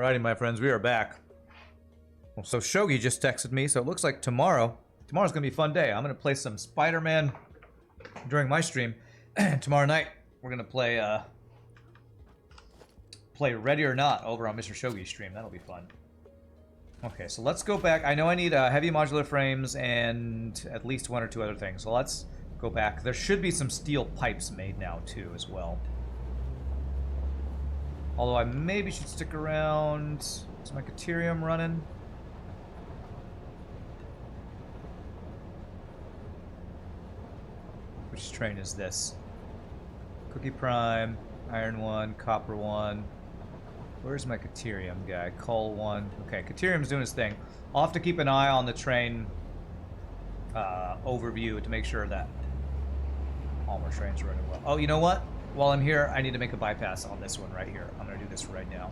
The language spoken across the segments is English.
Alrighty, my friends, we are back. Well, so Shogi just texted me, so it looks like tomorrow's gonna be a fun day. I'm gonna play some Spider-Man during my stream. Tomorrow night, we're gonna play Ready or Not over on Mr. Shogi's stream. That'll be fun. Okay, so let's go back. I know I need heavy modular frames and at least one or two other things. So let's go back. There should be some steel pipes made now too, as well. Although I maybe should stick around. Is my Caterium running? Which train is this? Cookie Prime, Iron 1, Copper 1. Where's my Caterium guy? Coal 1. Okay, Caterium's doing his thing. I'll have to keep an eye on the train overview to make sure that all my trains are running well. Oh, you know what? While I'm here, I need to make a bypass on this one right here. I'm going to do this right now.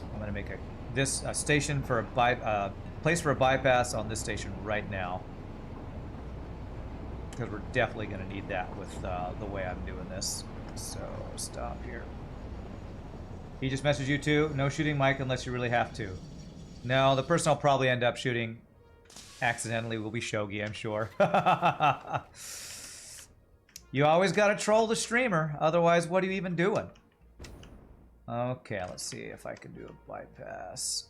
I'm going to make a station for a place for a bypass on this station right now. Because we're definitely going to need that with the way I'm doing this. So, stop here. He just messaged you too. No shooting Mike unless you really have to. No, the person I'll probably end up shooting accidentally will be Shogi, I'm sure. You always gotta troll the streamer, otherwise what are you even doing? Okay, let's see if I can do a bypass.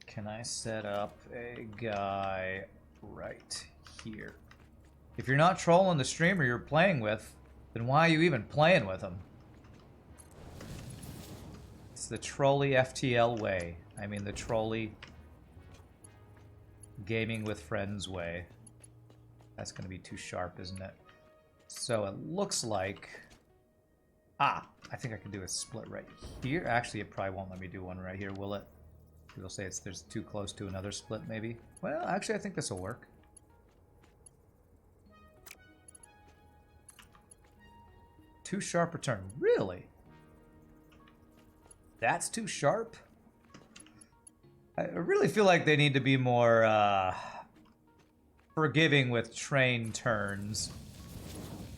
Can I set up a guy right here? If you're not trolling the streamer you're playing with, then why are you even playing with him? It's the trolley FTL way. I mean the trolley gaming with friends way. That's going to be too sharp, isn't it? So it looks like... I think I can do a split right here. Actually, it probably won't let me do one right here, will it? It'll say there's too close to another split, maybe. Well, actually, I think this will work. Too sharp a turn. Really? That's too sharp? I really feel like they need to be more... forgiving with train turns.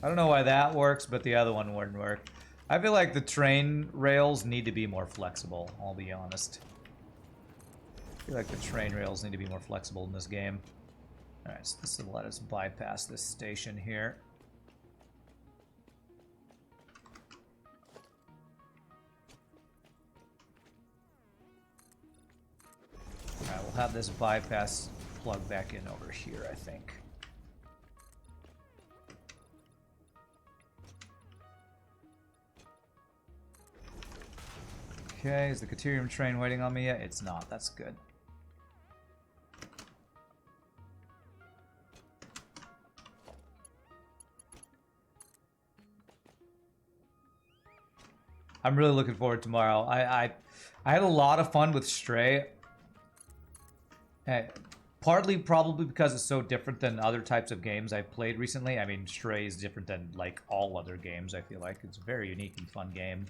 I don't know why that works, but the other one wouldn't work. I feel like the train rails need to be more flexible, I'll be honest. I feel like the train rails need to be more flexible in this game. Alright, so this will let us bypass this station here. Alright, we'll have this bypass plug back in over here, I think. Okay, is the Caterium train waiting on me yet? It's not. That's good. I'm really looking forward to tomorrow. I had a lot of fun with Stray. Partly probably because it's so different than other types of games I've played recently. I mean, Stray is different than, like, all other games, I feel like. It's a very unique and fun game.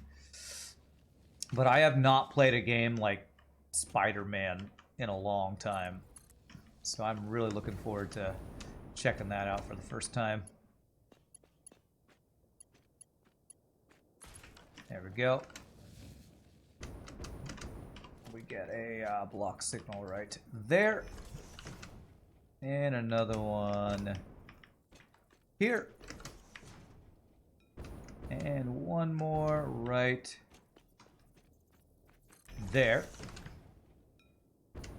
But I have not played a game like Spider-Man in a long time. So I'm really looking forward to checking that out for the first time. There we go. We get a block signal right there. And another one here. And one more right there.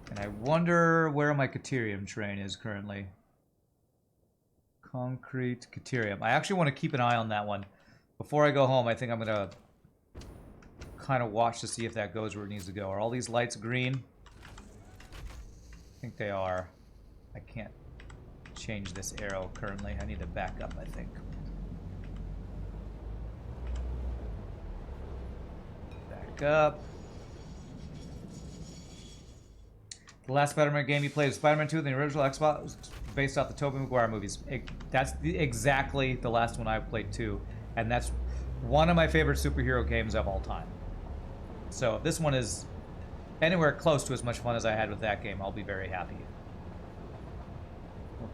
And I wonder where my Caterium train is currently. Concrete Caterium. I actually want to keep an eye on that one. Before I go home, I think I'm going to kind of watch to see if that goes where it needs to go. Are all these lights green? I think they are. I can't change this arrow currently. I need to back up, I think. Back up. The last Spider-Man game you played was Spider-Man 2, the original Xbox, was based off the Tobey Maguire movies. That's exactly the last one I played too, and that's one of my favorite superhero games of all time. So if this one is anywhere close to as much fun as I had with that game, I'll be very happy.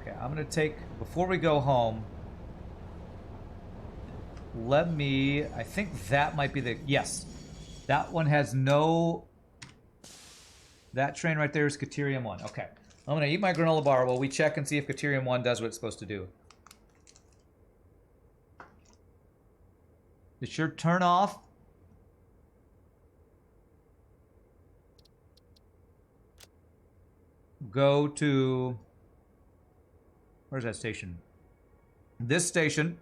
Okay, I'm going to take, before we go home, let me... I think that might be the... Yes. That one has no... That train right there is Caterium 1. Okay. I'm going to eat my granola bar while we check and see if Caterium 1 does what it's supposed to do. It should turn off. Go to... Where's that station? This station.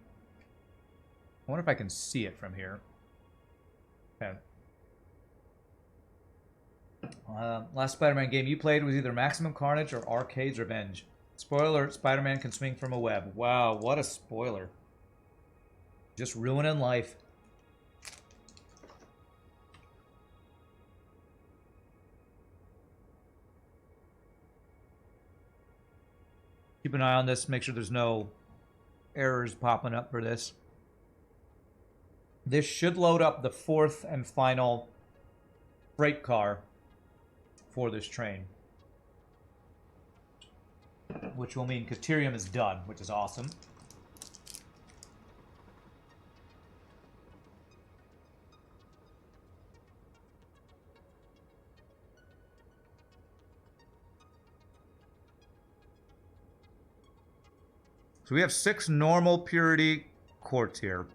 I wonder if I can see it from here. Okay. Last Spider-Man game you played was either Maximum Carnage or Arcade's Revenge. Spoiler alert, Spider-Man can swing from a web. Wow, what a spoiler. Just ruining life. Keep an eye on this, make sure there's no errors popping up for this. This should load up the fourth and final freight car for this train. Which will mean Caterium is done, which is awesome. So we have 6 normal purity quartz here.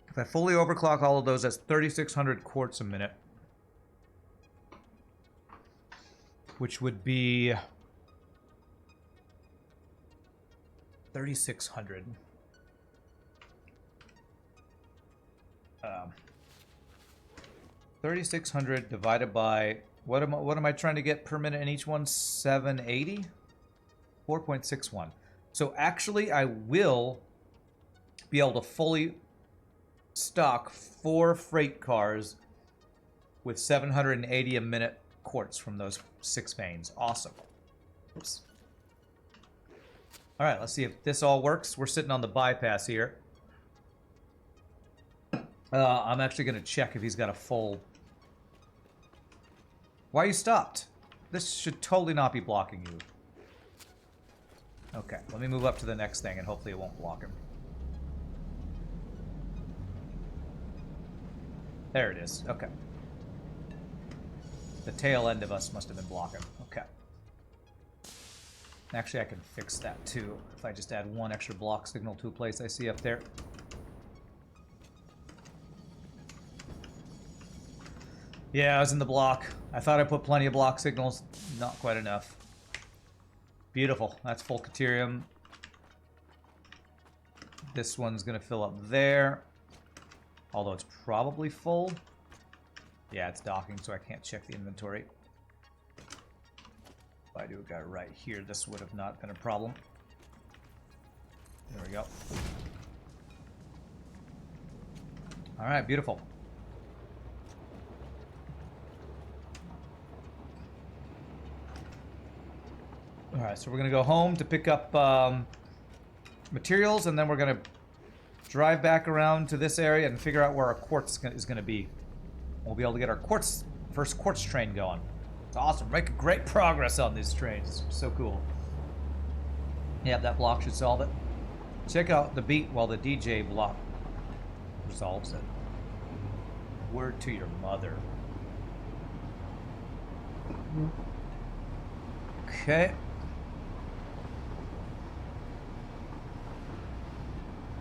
If I fully overclock all of those, that's 3,600 quartz a minute. Which would be 3,600. 3,600 divided by what am I trying to get per minute in each one? 780? 4.61. So actually I will be able to fully stock 4 freight cars with 780 a minute quartz from those 6 veins. Awesome. Oops. All right, let's see if this all works. We're sitting on the bypass here. I'm actually going to check if he's got a full... Why are you stopped? This should totally not be blocking you. Okay, let me move up to the next thing and hopefully it won't block him. There it is. Okay. The tail end of us must have been blocking. Okay. Actually, I can fix that too. If I just add 1 extra block signal to a place I see up there. Yeah, I was in the block. I thought I put plenty of block signals. Not quite enough. Beautiful. That's full Caterium. This one's going to fill up there. Although it's probably full. Yeah, it's docking, so I can't check the inventory. If I do a guy right here, this would have not been a problem. There we go. Alright, beautiful. Alright, so we're going to go home to pick up materials, and then we're going to drive back around to this area and figure out where our quartz is going to be. We'll be able to get our first quartz train going. It's awesome. Making great progress on these trains. It's so cool. Yeah, that block should solve it. Check out the beat while the DJ block resolves it. Word to your mother. Okay.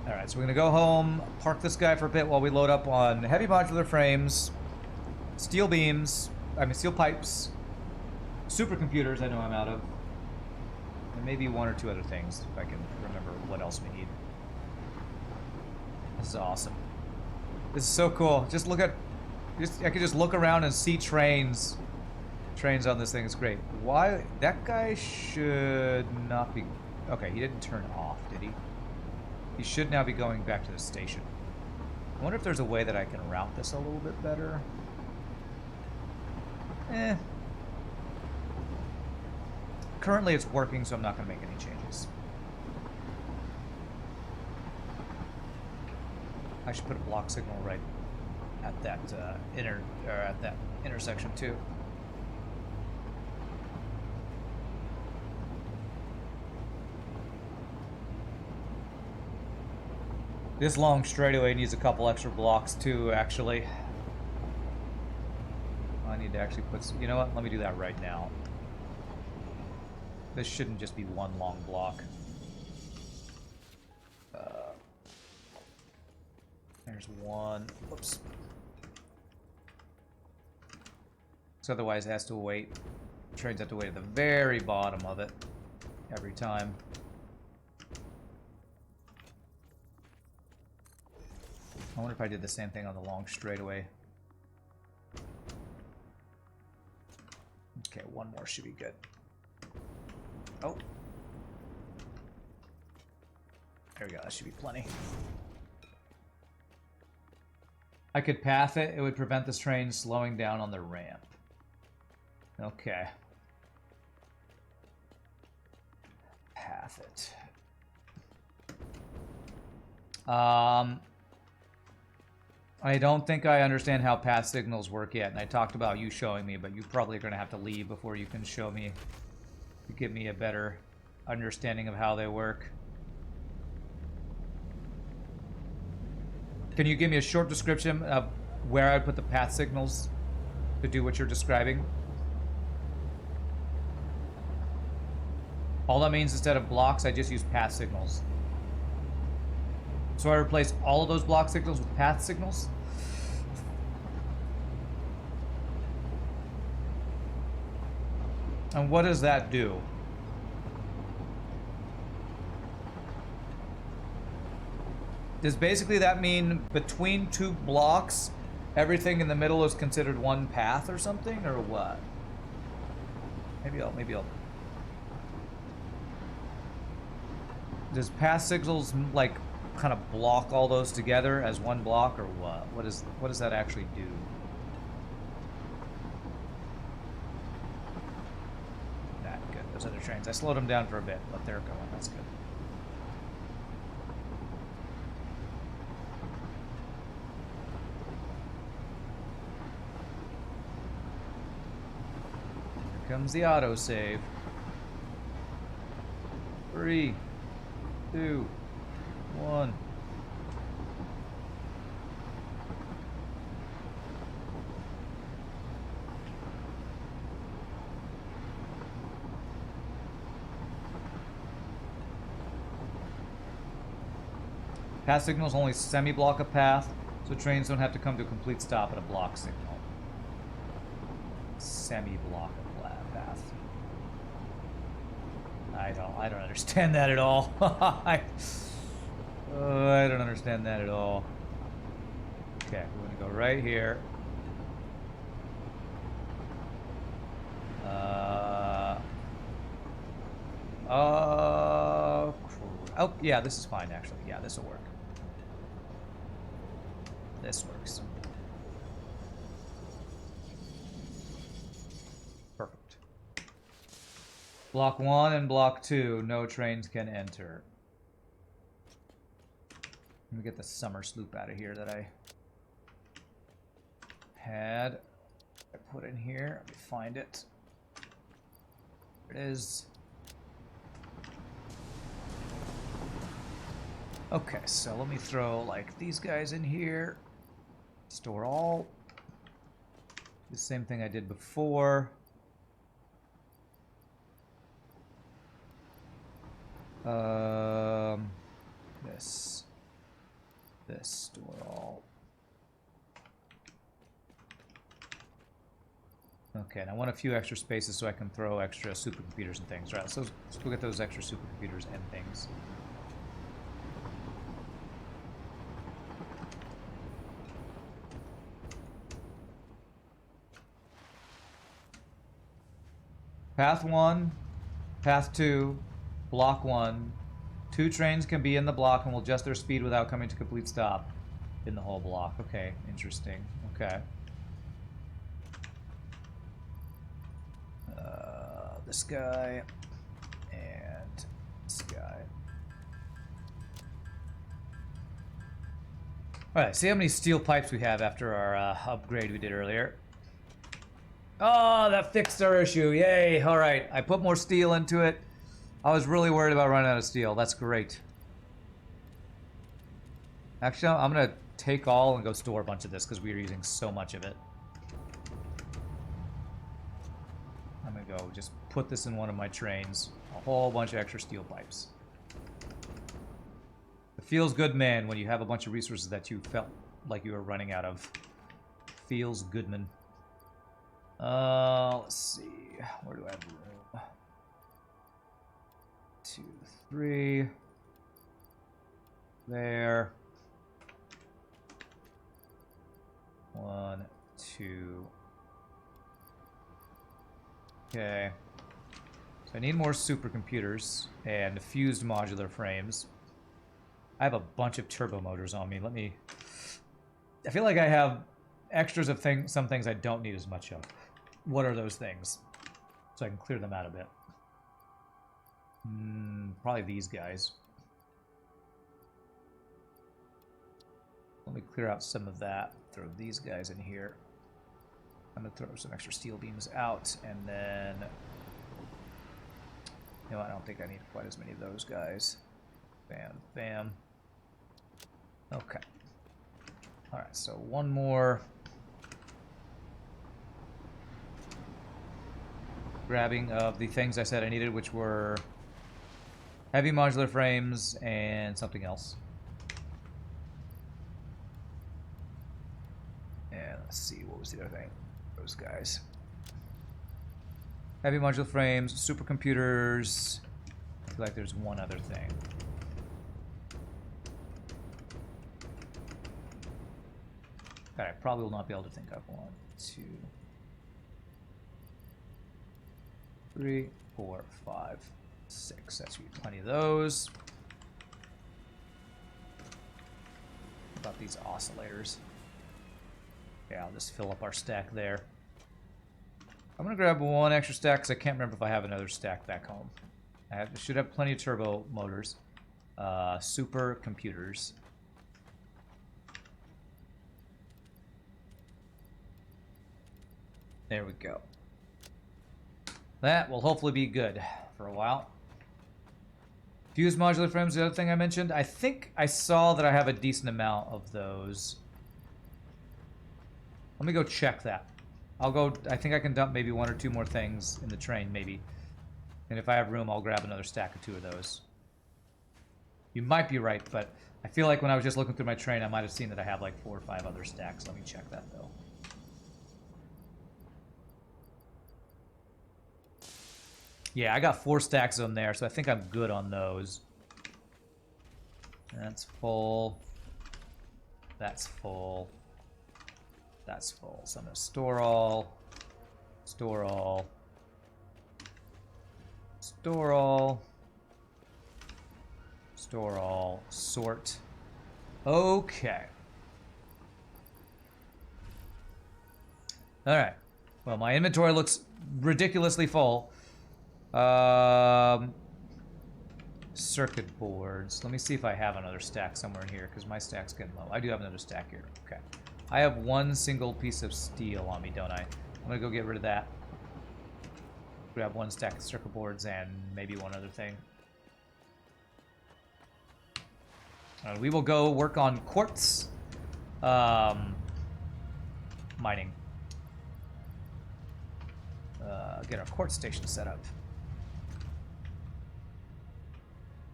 Alright, so we're going to go home, park this guy for a bit while we load up on heavy modular frames, steel beams, steel pipes, supercomputers I know I'm out of, and maybe 1 or 2 other things, if I can remember what else we need. This is awesome. This is so cool. Just look at... I could just look around and see trains on this thing. It's great. Why? That guy should not be... Okay, he didn't turn off, did he? He should now be going back to the station. I wonder if there's a way that I can route this a little bit better. Currently it's working, so I'm not going to make any changes. I should put a block signal right at that at that intersection too. This long straightaway needs a couple extra blocks too, actually. I need to actually put... You know what? Let me do that right now. This shouldn't just be one long block. There's one. Whoops. So otherwise it has to wait. Trains have to wait at the very bottom of it every time. I wonder if I did the same thing on the long straightaway. Okay, one more should be good. Oh. There we go, that should be plenty. I could path it, it would prevent this train slowing down on the ramp. Okay. Path it. I don't think I understand how path signals work yet, and I talked about you showing me, but you probably are going to have to leave before you can show me, to give me a better understanding of how they work. Can you give me a short description of where I put the path signals to do what you're describing? All that means instead of blocks, I just use path signals. So I replace all of those block signals with path signals? And what does that do? Does basically that mean between two blocks, everything in the middle is considered one path or something, or what? Maybe I'll... Does path signals, like, kind of block all those together as one block, or what? What does that actually do? That good. Those other trains. I slowed them down for a bit, but they're going. That's good. Here comes the autosave. 3, 2, 1. Path signals only semi-block a path, so trains don't have to come to a complete stop at a block signal. Semi-block a path. I don't understand that at all. I don't understand that at all. Okay, we're gonna go right here. Oh, yeah, this is fine, actually. Yeah, this will work. This works. Perfect. Block 1 and block 2, no trains can enter. Let me get the summer sloop out of here that I had. I put in here. Let me find it. There it is. Okay, so let me throw like these guys in here. Store all. The same thing I did before. This store all. Okay, and I want a few extra spaces so I can throw extra supercomputers and things. Right, so let's go get those extra supercomputers and things. Path 1, Path 2, Block 1. 2 trains can be in the block and will adjust their speed without coming to complete stop in the whole block. Okay, interesting. Okay. This guy and this guy. Alright, see how many steel pipes we have after our upgrade we did earlier. Oh, that fixed our issue. Yay. Alright, I put more steel into it. I was really worried about running out of steel. That's great. Actually, I'm gonna take all and go store a bunch of this because we are using so much of it. I'm gonna go just put this in one of my trains. A whole bunch of extra steel pipes. It feels good, man, when you have a bunch of resources that you felt like you were running out of. Feels good, man. Let's see. Where do I have room? 2, 3. There. 1, 2. Okay. So I need more supercomputers and fused modular frames. I have a bunch of turbo motors on me. I feel like I have extras of some things I don't need as much of. What are those things? So I can clear them out a bit. Probably these guys. Let me clear out some of that. Throw these guys in here. I'm going to throw some extra steel beams out, and then... No, I don't think I need quite as many of those guys. Bam, bam. Okay. Alright, so one more. Grabbing of the things I said I needed, which were heavy modular frames and something else. And let's see, what was the other thing? Those guys. Heavy modular frames, supercomputers. I feel like there's one other thing. that I probably will not be able to think of. 1, 2, 3, 4, 5, 6. That should be plenty of those. What about these oscillators? Okay, I'll just fill up our stack there. I'm gonna grab one extra stack because I can't remember if I have another stack back home. I should have plenty of turbo motors. Super computers. There we go. That will hopefully be good for a while. Fused modular frames, the other thing I mentioned. I think I saw that I have a decent amount of those. Let me go check that. I'll go, I think I can dump maybe 1 or 2 more things in the train, maybe. And if I have room, I'll grab another stack or 2 of those. You might be right, but I feel like when I was just looking through my train, I might have seen that I have like 4 or 5 other stacks. Let me check that, though. Yeah, I got 4 stacks on there, so I think I'm good on those. That's full. That's full. That's full. So I'm going to store all. Store all. Store all. Store all. Sort. Okay. Alright. Well, my inventory looks ridiculously full. Circuit boards. Let me see if I have another stack somewhere in here, because my stack's getting low. I do have another stack here. Okay. I have 1 single piece of steel on me, don't I? I'm gonna go get rid of that. Grab 1 stack of circuit boards and maybe 1 other thing. We will go work on quartz mining. Get our quartz station set up.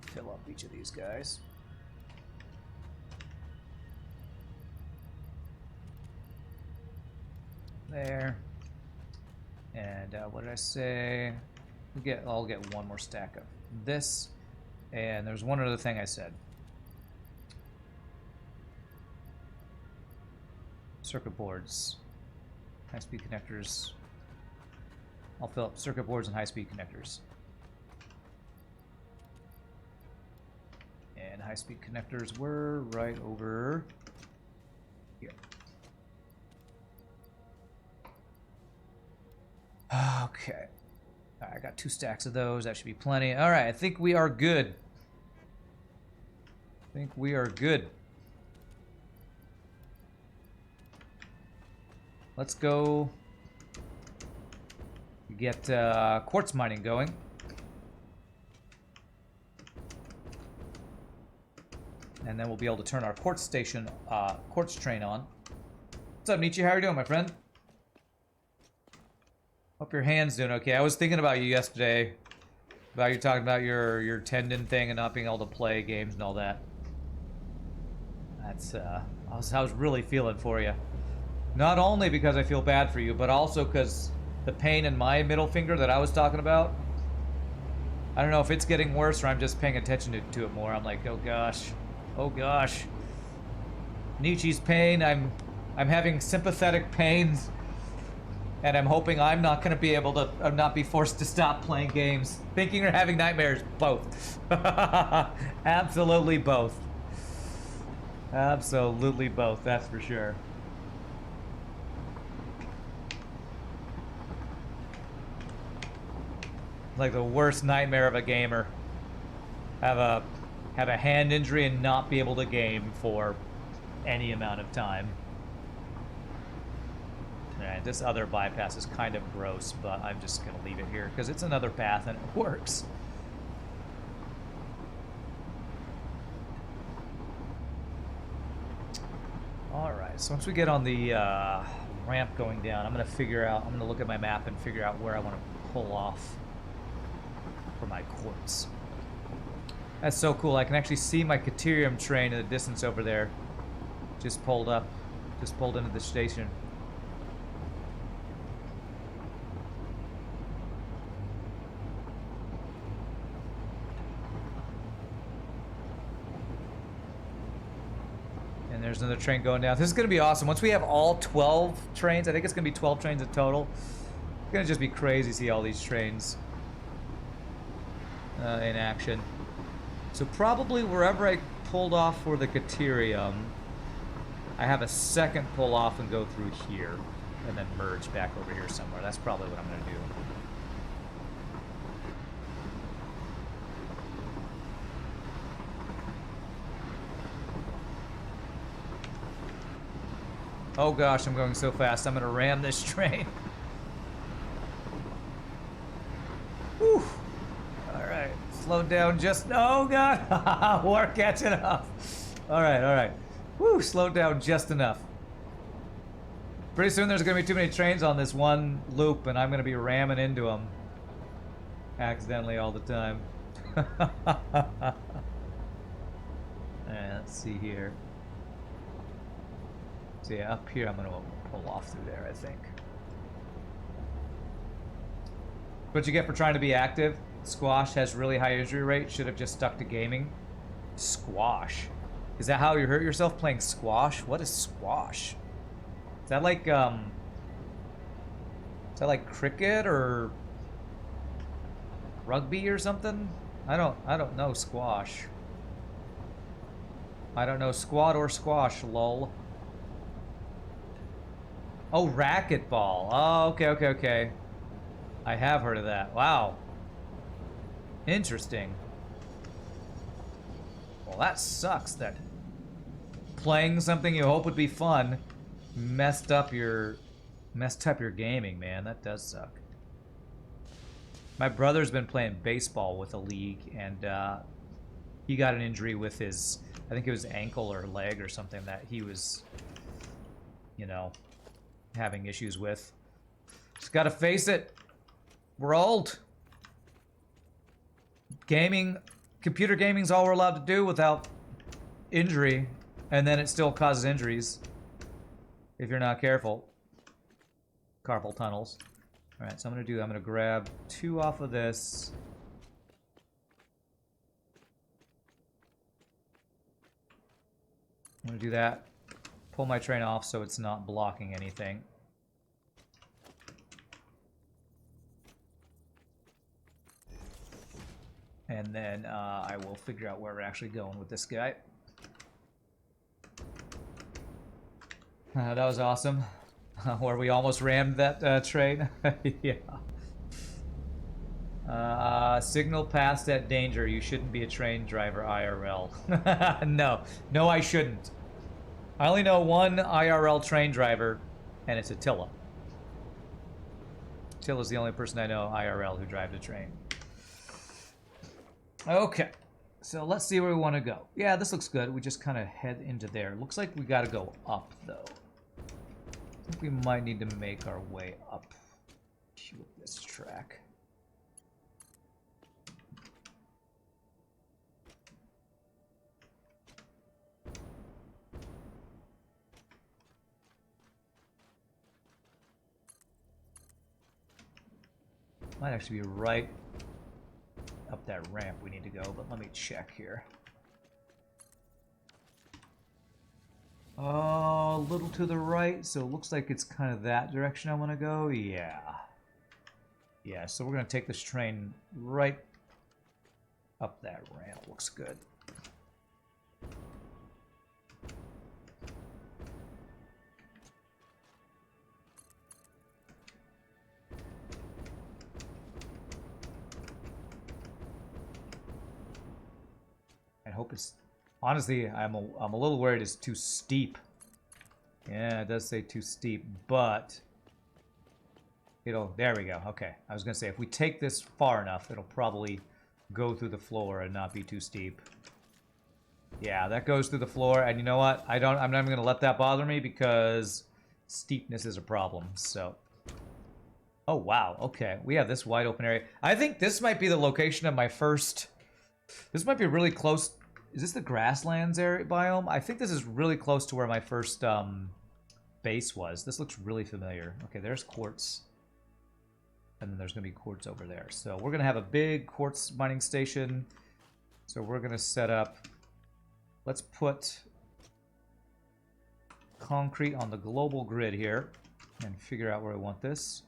Fill up each of these guys. There. And what did I say? I'll get 1 more stack of this. And there's 1 other thing I said. Circuit boards. High-speed connectors. I'll fill up circuit boards and high-speed connectors. And high-speed connectors were right over here. Okay. All right, I got 2 stacks of those. That should be plenty. All right, I think we are good. I think we are good. Let's go get quartz mining going. And then we'll be able to turn our quartz station, quartz train on. What's up, Nietzsche? How are you doing, my friend? Hope your hand's doing okay. I was thinking about you yesterday. About you talking about your tendon thing and not being able to play games and all that. That's, I was really feeling for you. Not only because I feel bad for you, but also because the pain in my middle finger that I was talking about, I don't know if it's getting worse or I'm just paying attention to it more. I'm like, oh gosh. Oh gosh. Nietzsche's pain, I'm having sympathetic pains. And I'm hoping I'm not going to be able to not be forced to stop playing games. Thinking or having nightmares, both. Absolutely both. Absolutely both, that's for sure. Like the worst nightmare of a gamer. Have a hand injury and not be able to game for any amount of time. Alright, this other bypass is kind of gross, but I'm just going to leave it here because it's another path and it works. Alright, so once we get on the ramp going down, I'm going to look at my map and figure out where I want to pull off for my quartz. That's so cool. I can actually see my Caterium train in the distance over there. Just pulled into the station. And there's another train going down. This is going to be awesome. Once we have all 12 trains, I think it's going to be 12 trains in total. It's going to just be crazy to see all these trains in action. So probably wherever I pulled off for the Caterium, I have a second pull off and go through here, and then merge back over here somewhere. That's probably what I'm going to do. Oh gosh, I'm going so fast. I'm going to ram this train. Whew. All right, slow down just... Oh god, we're catching up. All right. Whew, slowed down just enough. Pretty soon there's going to be too many trains on this one loop, and I'm going to be ramming into them accidentally all the time. Alright, let's see here. So yeah, up here I'm going to pull off through there, I think. What you get for trying to be active? Squash has really high injury rate. Should have just stuck to gaming. Squash. Is that how you hurt yourself playing squash? What is squash? Is that like cricket or rugby or something? I don't know squash. I don't know squat or squash, lol. Oh, racquetball. Oh, okay. I have heard of that. Wow. Interesting. Well, that sucks that playing something you hope would be fun messed up your gaming, man. That does suck. My brother's been playing baseball with a league, and he got an injury with his, I think it was ankle or leg or something that he was, you know, having issues with. Just gotta face it. We're old. Computer gaming's all we're allowed to do without injury, and then it still causes injuries if you're not careful. Carpal tunnels. Alright, so I'm gonna grab 2 off of this. I'm gonna do that. Pull my train off so it's not blocking anything. And then I will figure out where we're actually going with this guy. That was awesome. Where we almost rammed that train. Yeah. Signal past that danger. You shouldn't be a train driver IRL. No, I shouldn't. I only know one IRL train driver, and it's Attila. Attila's the only person I know IRL who drives a train. Okay. So let's see where we want to go. Yeah, this looks good. We just kind of head into there. Looks like we got to go up, though. I think we might need to make our way up with this track. Might actually be right up that ramp we need to go, but let me check here. Oh, a little to the right, so it looks like it's kind of that direction I want to go. Yeah. Yeah, so we're going to take this train right up that ramp. Looks good. I hope it's... Honestly, I'm a little worried it's too steep. Yeah, it does say too steep, but... There we go. Okay. I was going to say, if we take this far enough, it'll probably go through the floor and not be too steep. Yeah, that goes through the floor, and you know what? I'm not even going to let that bother me because steepness is a problem, so... Oh, wow. Okay. We have this wide open area. I think this might be the location of my first... This might be really close... Is this the grasslands area biome? I think this is really close to where my first base was. This looks really familiar. Okay, there's quartz. And then there's going to be quartz over there. So we're going to have a big quartz mining station. So we're going to set up... Let's put concrete on the global grid here and figure out where I want this.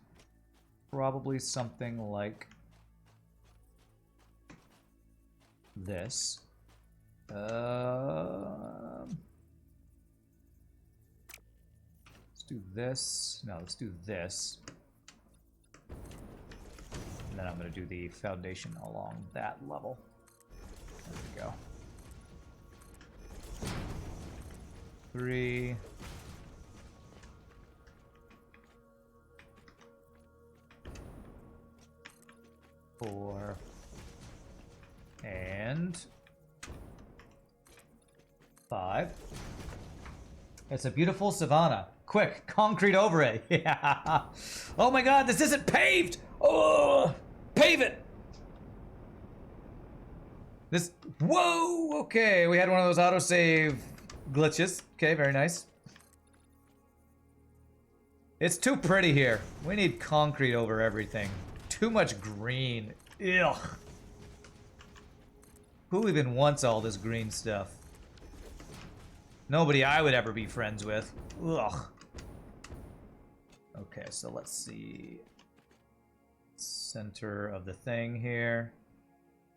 Probably something like this. Let's do this. No, let's do this. And then I'm going to do the foundation along that level. There we go. 3. Four. And 5. It's a beautiful savanna. Quick, concrete over it. Yeah. Oh my god, this isn't paved! Oh! Pave it! This... Whoa! Okay, we had one of those autosave glitches. Okay, very nice. It's too pretty here. We need concrete over everything. Too much green. Ugh. Who even wants all this green stuff? Nobody I would ever be friends with. Ugh. Okay, so let's see. Center of the thing here.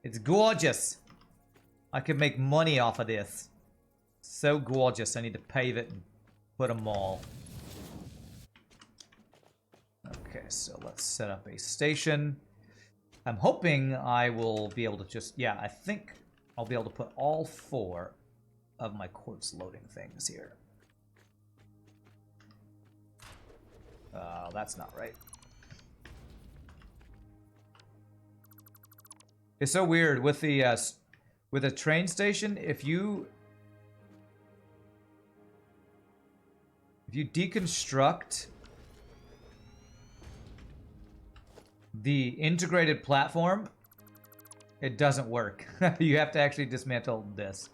It's gorgeous. I could make money off of this. So gorgeous. I need to pave it and put them all. Okay, so let's set up a station. I'm hoping I will be able to just... Yeah, I think I'll be able to put all 4 of my quartz loading things here. That's not right. It's so weird with a train station. If you deconstruct the integrated platform, it doesn't work. You have to actually dismantle this.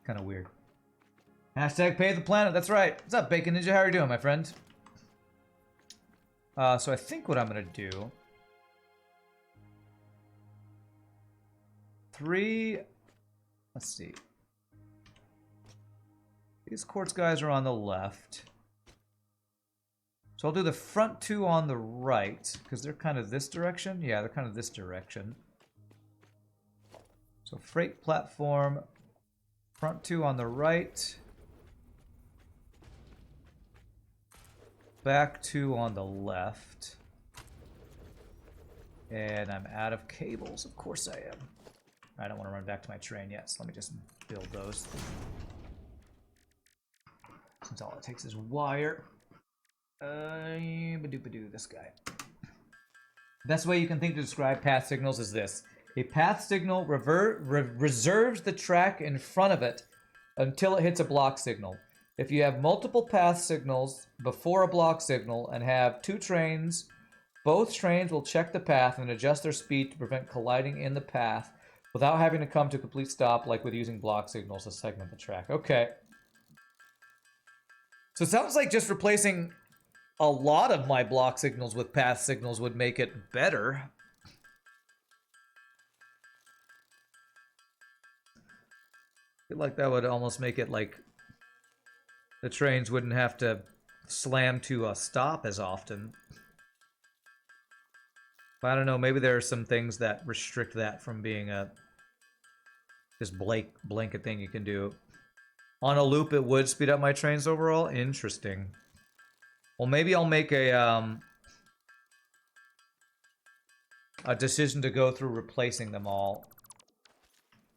Kind of weird. Hashtag pay the planet. That's right. What's up, Bacon Ninja? How are you doing, my friend? So I think what I'm gonna do... 3... Let's see. These quartz guys are on the left. So I'll do the front 2 on the right, because they're kind of this direction. Yeah, they're kind of this direction. So freight platform, front 2 on the right. Back 2 on the left. And I'm out of cables. Of course I am. I don't want to run back to my train yet, so let me just build those. Since all it takes is wire. Ba-doop-ba-doo, this guy. Best way you can think to describe path signals is this. A path signal reserves the track in front of it until it hits a block signal. If you have multiple path signals before a block signal and have two trains, both trains will check the path and adjust their speed to prevent colliding in the path without having to come to a complete stop like with using block signals to segment the track. Okay. So it sounds like just replacing a lot of my block signals with path signals would make it better. I feel like that would almost make it like the trains wouldn't have to slam to a stop as often. But I don't know, maybe there are some things that restrict that from being a just blanket thing you can do. On a loop, it would speed up my trains overall? Interesting. Well, maybe I'll make a decision to go through replacing them all.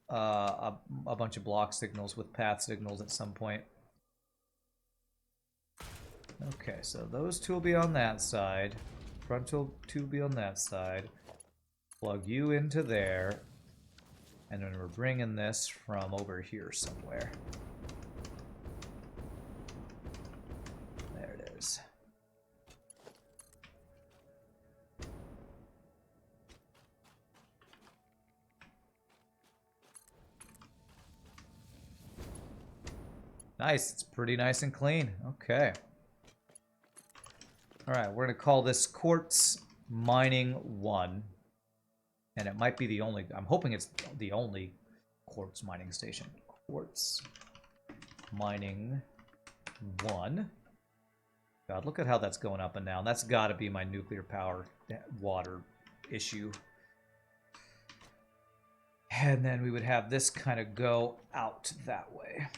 A bunch of block signals with path signals at some point. Okay, so those two will be on that side. Frontal two will be on that side. Plug you into there. And then we're bringing this from over here somewhere. There it is. Nice, it's pretty nice and clean. Okay. Alright, we're going to call this Quartz Mining 1. And it might be the only, I'm hoping it's the only quartz mining station. Quartz Mining 1. God, look at how that's going up and down. That's got to be my nuclear power water issue. And then we would have this kind of go out that way.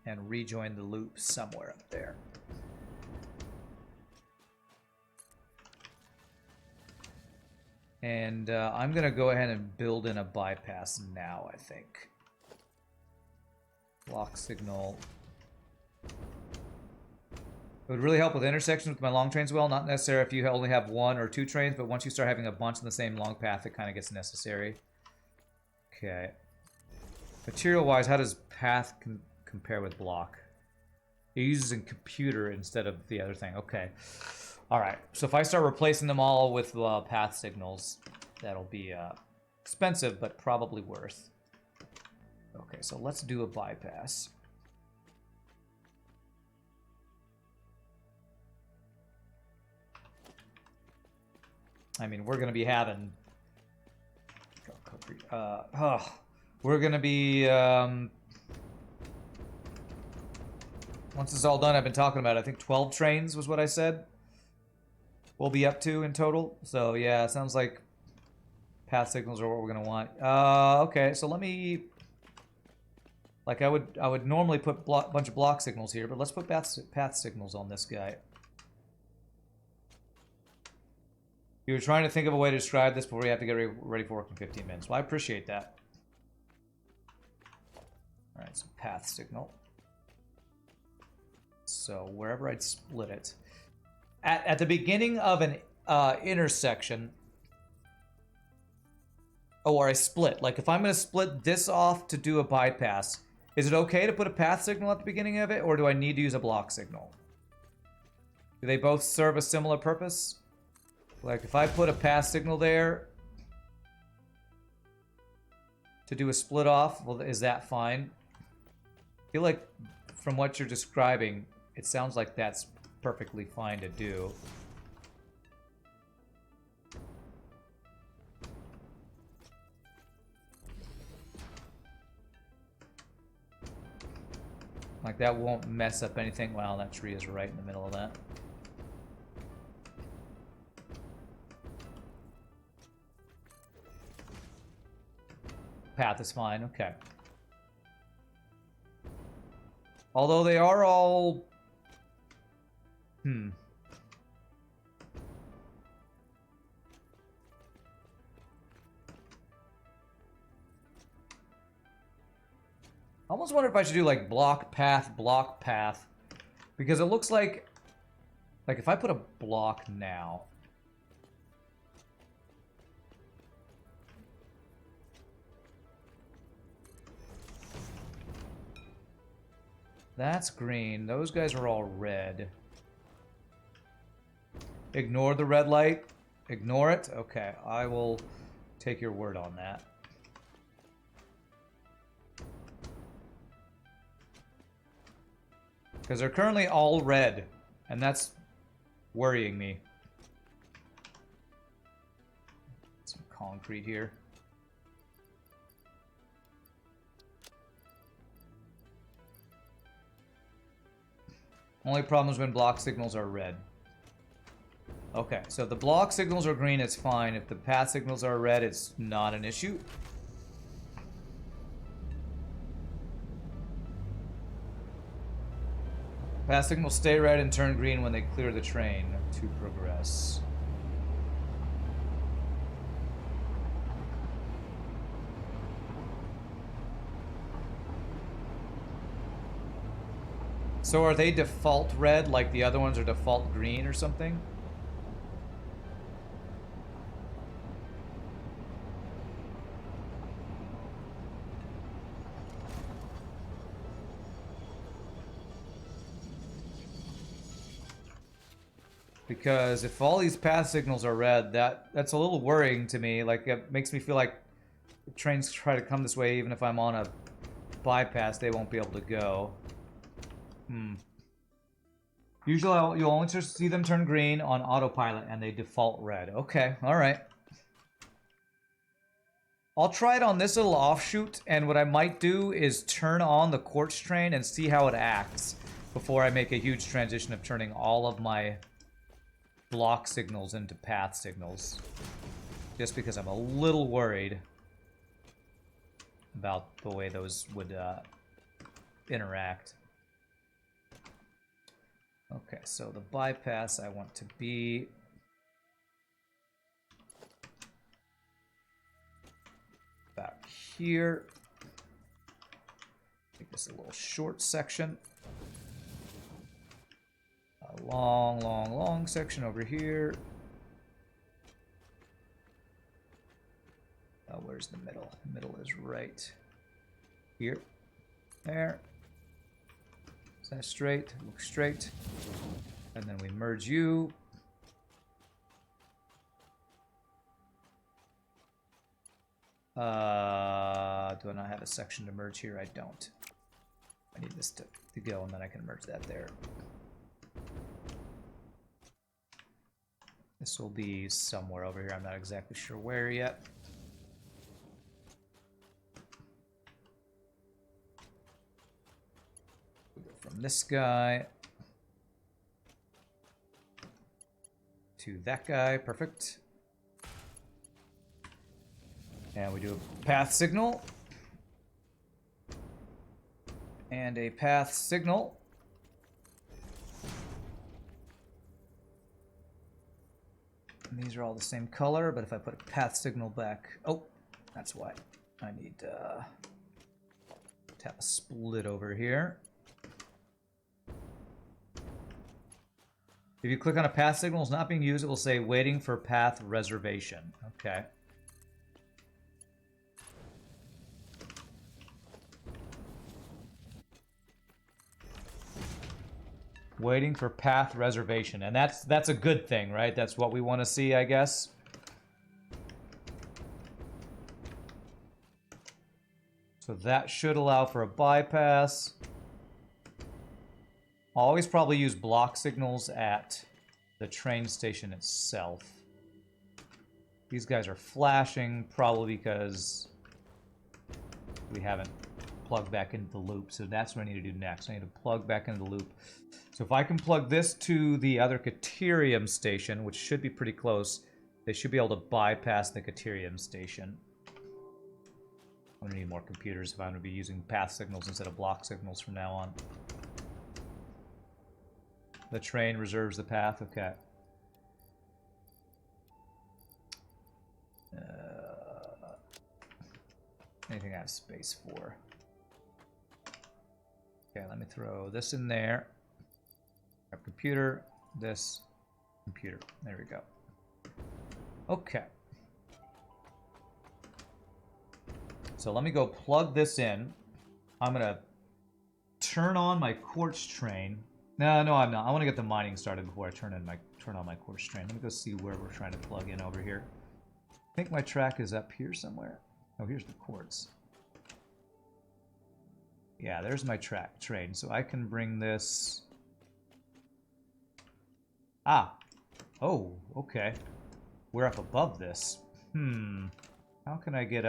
And rejoin the loop somewhere up there. And I'm going to go ahead and build in a bypass now, I think. Block signal. It would really help with intersections with my long trains well. Not necessary if you only have one or two trains, but once you start having a bunch in the same long path, it kind of gets necessary. Okay. Material-wise, how does path compare with block? It uses a computer instead of the other thing. Okay. Alright, so if I start replacing them all with path signals, that'll be expensive, but probably worth. Okay, so let's do a bypass. I mean, we're going to be having... we're going to be... once it's all done, I've been talking about, I think 12 trains was what I said. We'll be up to in total. So yeah, it sounds like path signals are what we're gonna want. Okay, so let me, like I would normally put a bunch of block signals here, but let's put path signals on this guy. You were trying to think of a way to describe this before we have to get ready for work in 15 minutes. Well, I appreciate that. All right, so path signal. So wherever I'd split it. At the beginning of an intersection, or I split, like if I'm going to split this off to do a bypass, is it okay to put a path signal at the beginning of it, or do I need to use a block signal? Do they both serve a similar purpose? Like if I put a path signal there to do a split off, well, is that fine? I feel like from what you're describing, it sounds like that's perfectly fine to do. Like that won't mess up anything. Wow, that tree is right in the middle of that. Path is fine, okay. Although they are all... I almost wonder if I should do like block path, because it looks like if I put a block now, That's green. Those guys are all red. Ignore the red light. Ignore it? Okay, I will take your word on that. Because they're currently all red, and that's worrying me. Some concrete here. Only problem is when block signals are red. Okay, so if the block signals are green, it's fine. If the path signals are red, it's not an issue. Path signals stay red and turn green when they clear the train to progress. So are they default red like the other ones are default green or something? Because if all these path signals are red, that's a little worrying to me. Like, it makes me feel like trains try to come this way, even if I'm on a bypass, they won't be able to go. Usually you'll only see them turn green on autopilot, and they default red. Okay, alright. I'll try it on this little offshoot, and what I might do is turn on the quartz train and see how it acts before I make a huge transition of turning all of my block signals into path signals. Just because I'm a little worried about the way those would interact. Okay, so the bypass I want to be about here. Make this a little short section. A long, long, long section over here. Oh, where's the middle? Middle is right here. There. Is that straight? Look straight. And then we merge you. Do I not have a section to merge here? I don't. I need this to go, and then I can merge that there. This will be somewhere over here. I'm not exactly sure where yet. We go from this guy to that guy. Perfect. And we do a path signal. And a path signal. And these are all the same color, but if I put a path signal back... Oh, that's why. I need to have a split over here. If you click on a path signal is not being used, it will say waiting for path reservation. Okay. Waiting for path reservation. And that's a good thing, right? That's what we want to see, I guess. So that should allow for a bypass. I'll always probably use block signals at the train station itself. These guys are flashing, probably because we haven't plugged back into the loop. So that's what I need to do next. I need to plug back into the loop. So if I can plug this to the other Caterium station, which should be pretty close, they should be able to bypass the Caterium station. I'm gonna need more computers if I'm gonna be using path signals instead of block signals from now on. The train reserves the path, okay. Anything I have space for. Okay, let me throw this in there. Grab computer, this, computer. There we go. Okay. So let me go plug this in. I'm gonna turn on my quartz train. No, I'm not. I want to get the mining started before I turn on my quartz train. Let me go see where we're trying to plug in over here. I think my track is up here somewhere. Oh, here's the quartz. Yeah, there's my train. So I can bring this... Ah. Oh, okay. We're up above this. How can I get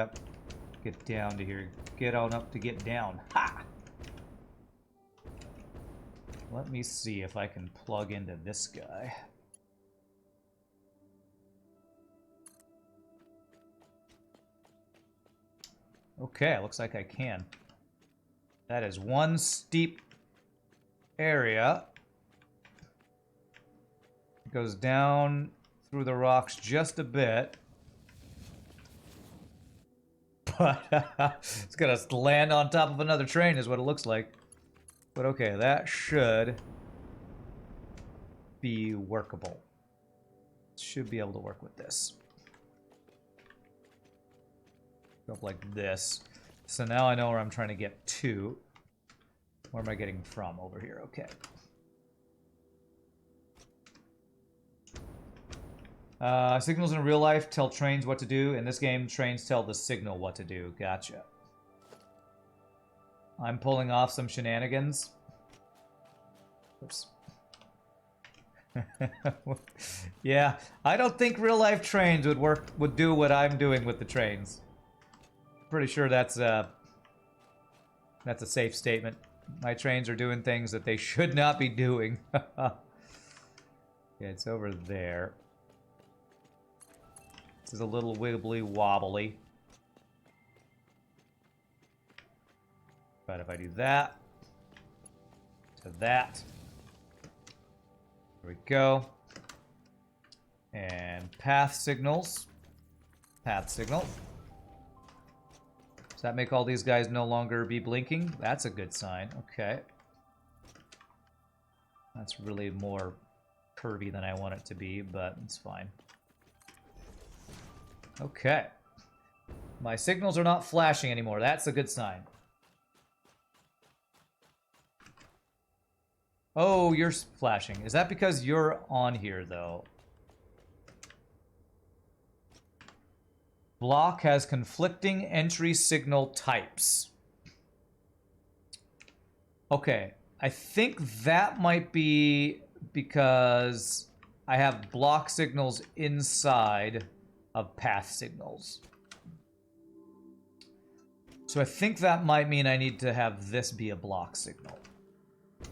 down to here? Get on up to get down. Ha! Let me see if I can plug into this guy. Okay, looks like I can. That is one steep area. It goes down through the rocks just a bit. But it's gonna land on top of another train is what it looks like. But okay, that should be workable. Should be able to work with this. Go up like this. So now I know where I'm trying to get to. Where am I getting from? Over here, okay. Signals in real life tell trains what to do. In this game, trains tell the signal what to do. Gotcha. I'm pulling off some shenanigans. Oops. Yeah, I don't think real life trains would do what I'm doing with the trains. Pretty sure that's a safe statement. My trains are doing things that they should not be doing. Yeah, it's over there. This is a little wibbly wobbly. But if I do that to that, there we go. And path signals. Path signal. Does that make all these guys no longer be blinking? That's a good sign. Okay. That's really more curvy than I want it to be, but it's fine. Okay. My signals are not flashing anymore. That's a good sign. Oh, you're flashing. Is that because you're on here, though? Block has conflicting entry signal types. Okay. I think that might be because I have block signals inside of path signals. So I think that might mean I need to have this be a block signal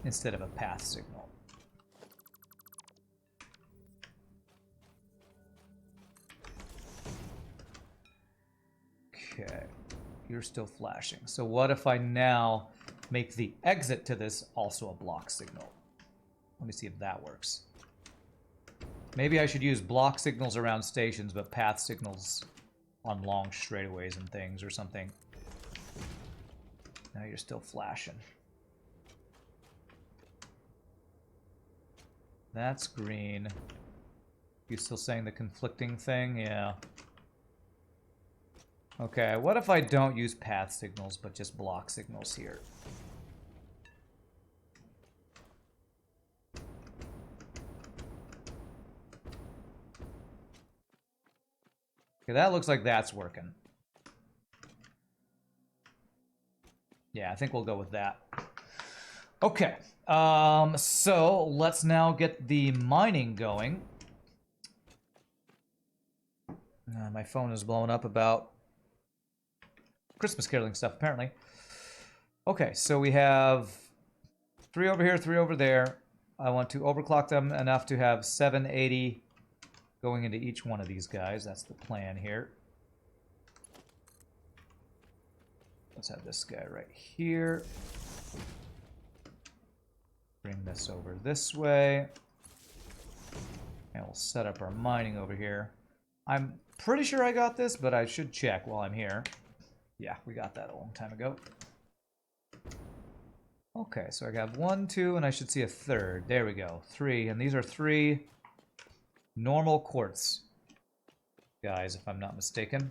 instead of a path signal. Okay, you're still flashing. So what if I now make the exit to this also a block signal? Let me see if that works. Maybe I should use block signals around stations, but path signals on long straightaways and things or something. Now you're still flashing. That's green. You still saying the conflicting thing? Yeah. Okay, what if I don't use path signals, but just block signals here? Okay, that looks like that's working. Yeah, I think we'll go with that. Okay, so let's now get the mining going. My phone is blowing up about Christmas caroling stuff, apparently. Okay, so we have 3 over here, 3 over there. I want to overclock them enough to have 780 going into each one of these guys. That's the plan here. Let's have this guy right here. Bring this over this way. And we'll set up our mining over here. I'm pretty sure I got this, but I should check while I'm here. Yeah, we got that a long time ago. Okay, so I have 1, 2, and I should see a third. There we go. 3, and these are 3 normal quartz guys, if I'm not mistaken.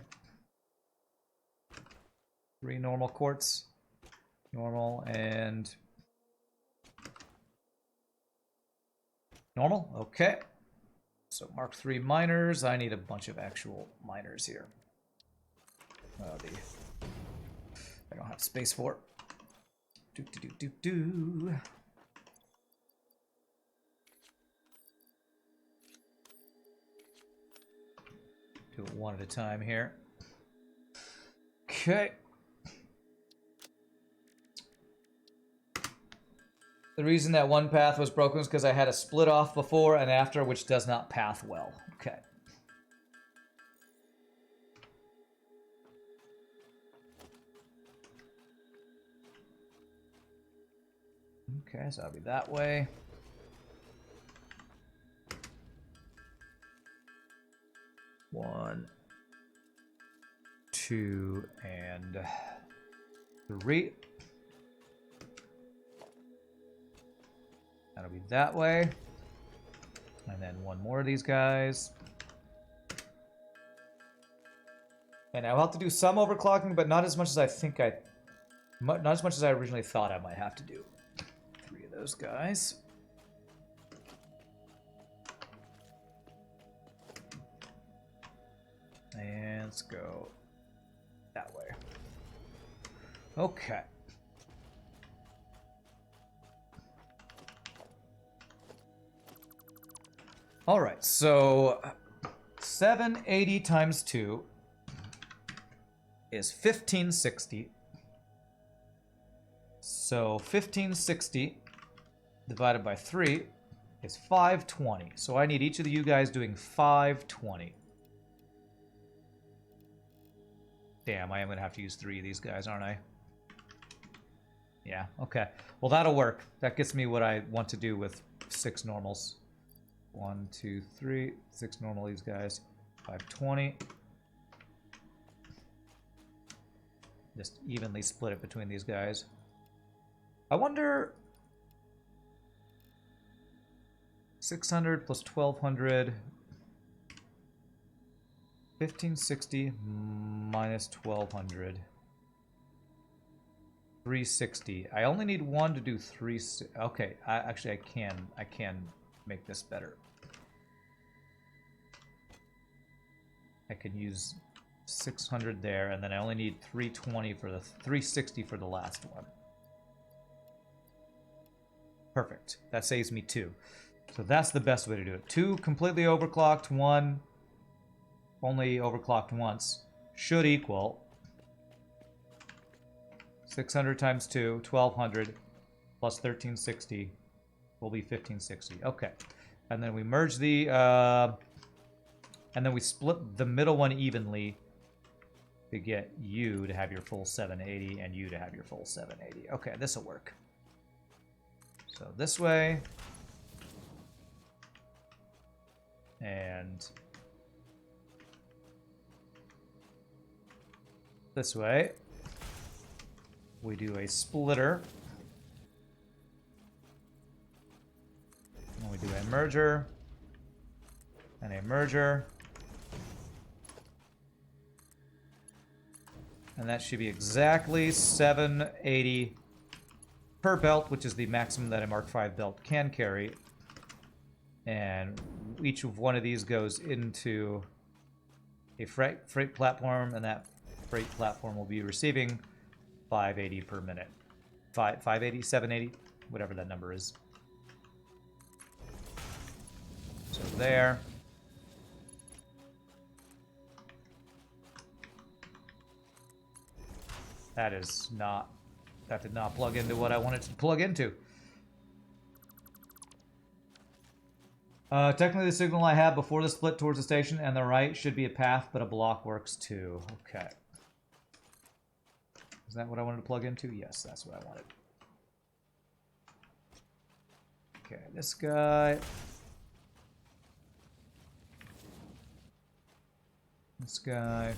3 normal quartz. Normal, and Normal? Okay. So Mark III miners. I need a bunch of actual miners here. I don't have space for. Do. Do it one at a time here. Okay. The reason that one path was broken was because I had a split off before and after, which does not path well. Okay. Okay, so I'll be that way. One, two, and three. That'll be that way. And then one more of these guys. And I'll have to do some overclocking, but not as much as I think not as much as I originally thought I might have to do. Three of those guys. And let's go that way. Okay. All right, so 780 times 2 is 1560. So 1560 divided by 3 is 520. So I need each of you guys doing 520. Damn, I am going to have to use 3 of these guys, aren't I? Yeah, okay. Well, that'll work. That gets me what I want to do with 6 normals. 1, 2, 3, 6 normal these guys. 520. Just evenly split it between these guys. I wonder... 600 plus 1200... 1560 minus 1200. 360. I only need one to do 3. Okay, actually I can make this better. I can use 600 there, and then I only need 320 for the 360 for the last one. Perfect. That saves me 2. So that's the best way to do it. 2 completely overclocked, 1 only overclocked once, should equal 600 times 2, 1200, plus 1360 will be 1560. Okay. And then we merge the, and then we split the middle one evenly to get you to have your full 780 and you to have your full 780. Okay, this will work. So this way. And this way, we do a splitter. And we do a merger. And a merger. And that should be exactly 780 per belt, which is the maximum that a Mark V belt can carry. And each of one of these goes into a freight platform, and that freight platform will be receiving 580 per minute. 580, 780, whatever that number is. So there. That did not plug into what I wanted to plug into. Technically, the signal I have before the split towards the station and the right should be a path, but a block works too. Okay. Is that what I wanted to plug into? Yes, that's what I wanted. Okay, this guy. This guy.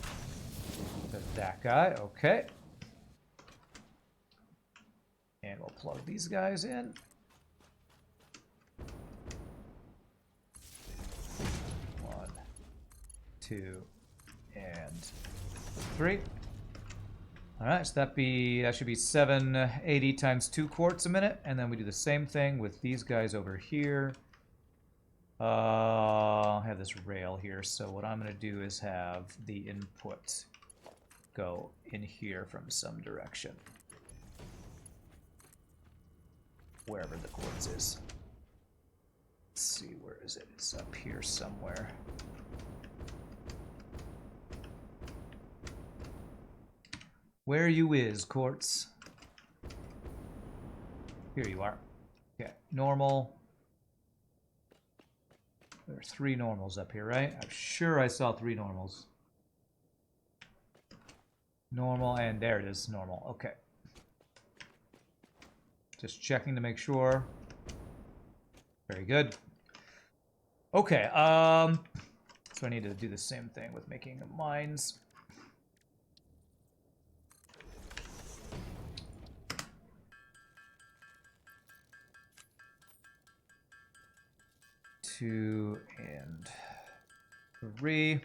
That guy. Okay. And we'll plug these guys in. One, 2, and 3. All right, so that should be 780 times 2 quarts a minute, and then we do the same thing with these guys over here. I have this rail here, so what I'm going to do is have the input go in here from some direction. Wherever the quartz is. Let's see, where is it? It's up here somewhere. Where you is, quartz? Here you are. Okay, normal. There are 3 normals up here, right? I'm sure I saw 3 normals. Normal, and there it is, normal. Okay. Just checking to make sure. Very good. Okay, so I need to do the same thing with making mines. Two and 3.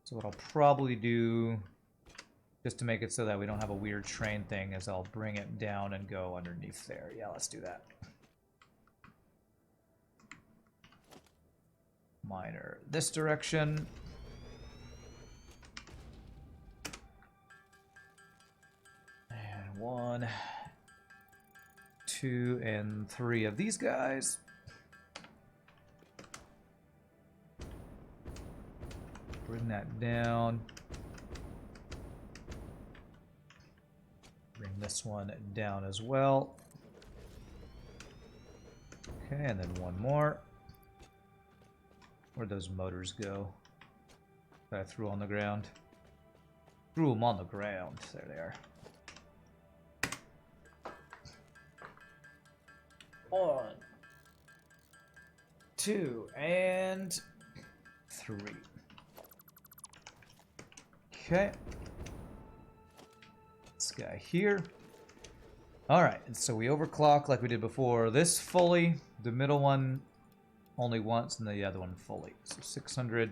So what I'll probably do, just to make it so that we don't have a weird train thing, is I'll bring it down and go underneath there. Yeah, let's do that. Miner this direction. And 1, 2, and 3 of these guys. Bring that down. Bring this one down as well. Okay, and then 1 more. Where'd those motors go? That I threw on the ground. Threw them on the ground. There they are. 1, 2, and 3. Okay. This guy here. Alright, and so we overclock like we did before. This fully, the middle one only once, and the other one fully. So 600.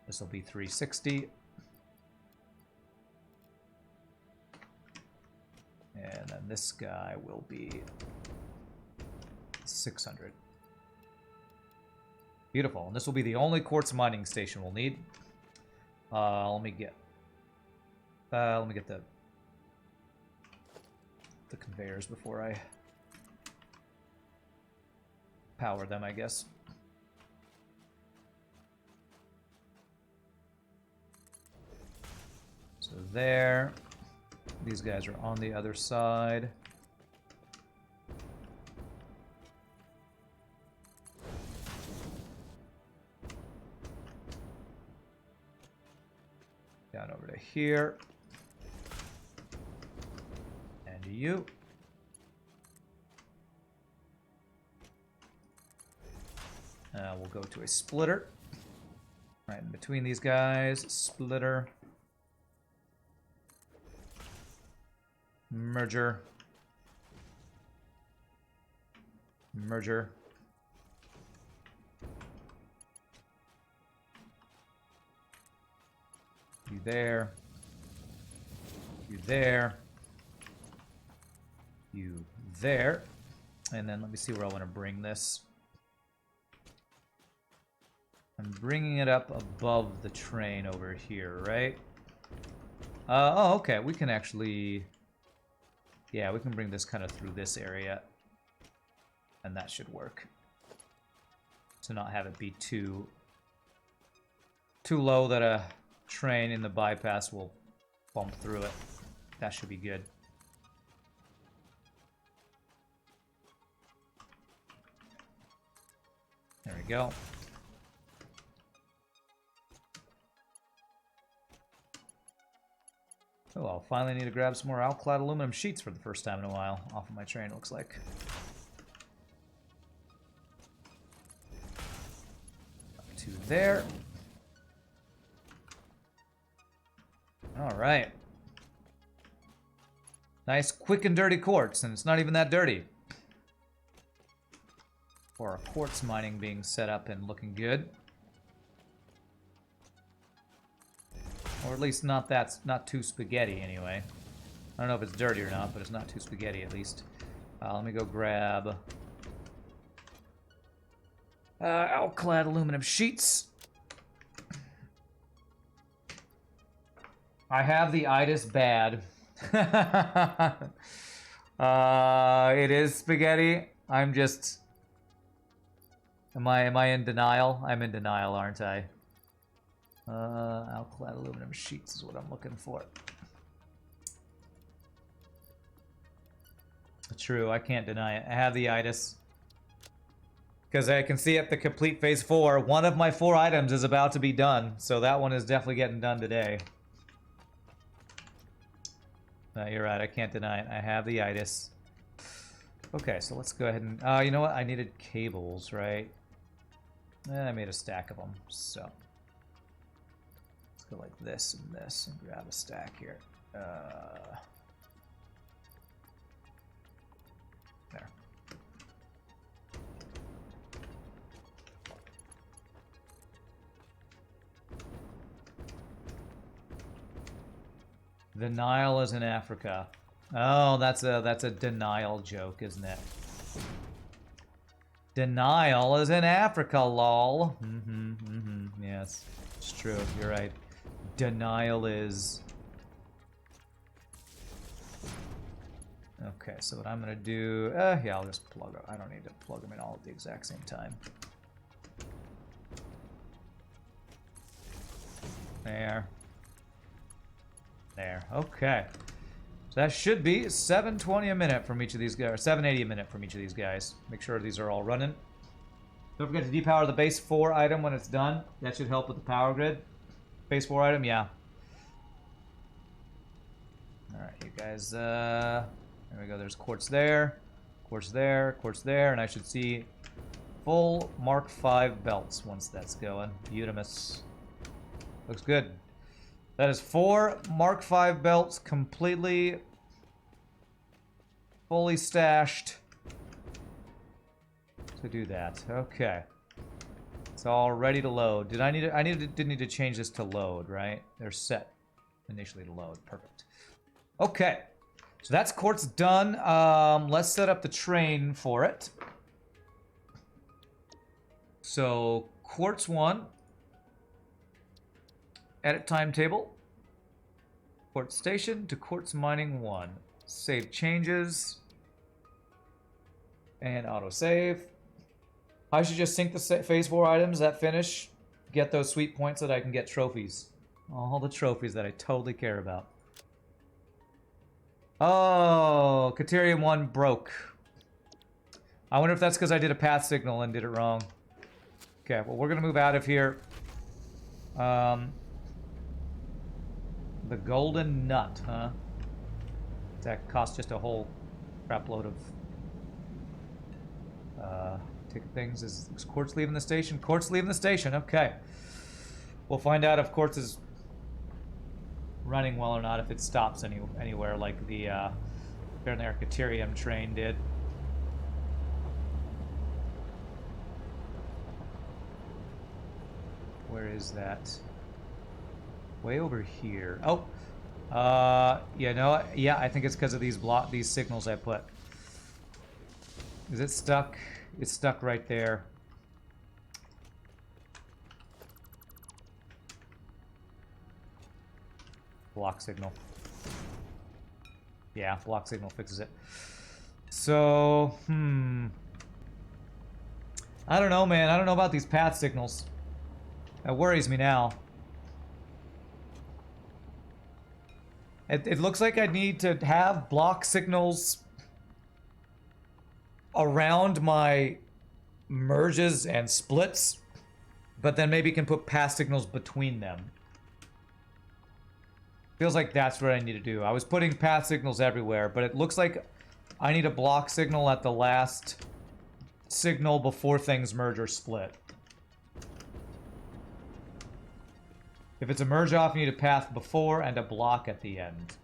This will be 360. And then this guy will be 600. Beautiful. And this will be the only quartz mining station we'll need. Let me get the conveyors before I power them, I guess. So there. These guys are on the other side. Down over to here. And you. We'll go to a splitter. Right in between these guys. Splitter. Merger. Merger. You there. You there. You there. And then let me see where I want to bring this. I'm bringing it up above the train over here, right? Oh, okay. We can actually... Yeah, we can bring this kind of through this area. And that should work. To not have it be too low that a train in the bypass will bump through it. That should be good. There we go. Oh, I'll finally need to grab some more alclad aluminum sheets for the first time in a while off of my train, it looks like. Up to there. Alright. Nice, quick and dirty quartz, and it's not even that dirty. For our quartz mining being set up and looking good. Or at least not too spaghetti anyway. I don't know if it's dirty or not, but it's not too spaghetti at least. Let me go grab Alclad aluminum sheets. I have the itis bad. It is spaghetti. I'm just... Am I in denial? I'm in denial, aren't I? Alclad aluminum sheets is what I'm looking for. True, I can't deny it. I have the itis. Because I can see at the complete phase 4, one of my 4 items is about to be done. So that one is definitely getting done today. You're right, I can't deny it. I have the itis. Okay, so let's go ahead and... you know what? I needed cables, right? I made a stack of them, so... Let's go like this and this and grab a stack here. There. The Nile is in Africa. Oh, that's a denial joke, isn't it? Denial is in Africa, lol. Yes, it's true. You're right. Denial is... Okay, so what I'm gonna do... yeah, I'll just plug them. I don't need to plug them in all at the exact same time. There. There. Okay. So that should be 720 a minute from each of these guys, or 780 a minute from each of these guys. Make sure these are all running. Don't forget to depower the base 4 item when it's done. That should help with the power grid. Base 4 item, yeah. Alright, you guys, there we go. There's quartz there, quartz there, quartz there, and I should see full Mark 5 belts once that's going. Beautimus. Looks good. That is 4 Mark 5 belts completely, fully stashed to do that. Okay. It's all ready to load. Did I need to, didn't need to change this to load, right? They're set initially to load. Perfect. Okay. So that's quartz done. Let's set up the train for it. So quartz 1. Edit timetable. Quartz station to quartz mining 1. Save changes. And autosave. I should just sync the phase 4 items that finish. Get those sweet points so that I can get trophies. All the trophies that I totally care about. Oh, Caterium 1 broke. I wonder if that's because I did a path signal and did it wrong. Okay, well, we're going to move out of here. The golden nut, huh? That costs just a whole crap load of ticket things. Is quartz leaving the station? Quartz leaving the station, okay. We'll find out if quartz is running well or not, if it stops anywhere like the Caterium train did. Where is that? Way over here. Oh, yeah, no, yeah, I think it's because of these signals I put. Is it stuck? It's stuck right there. Block signal. Yeah, block signal fixes it. So, I don't know, man. I don't know about these path signals. That worries me now. It looks like I need to have block signals around my merges and splits, but then maybe can put path signals between them. Feels like that's what I need to do. I was putting path signals everywhere, but it looks like I need a block signal at the last signal before things merge or split. If it's a merge off, you need a path before and a block at the end.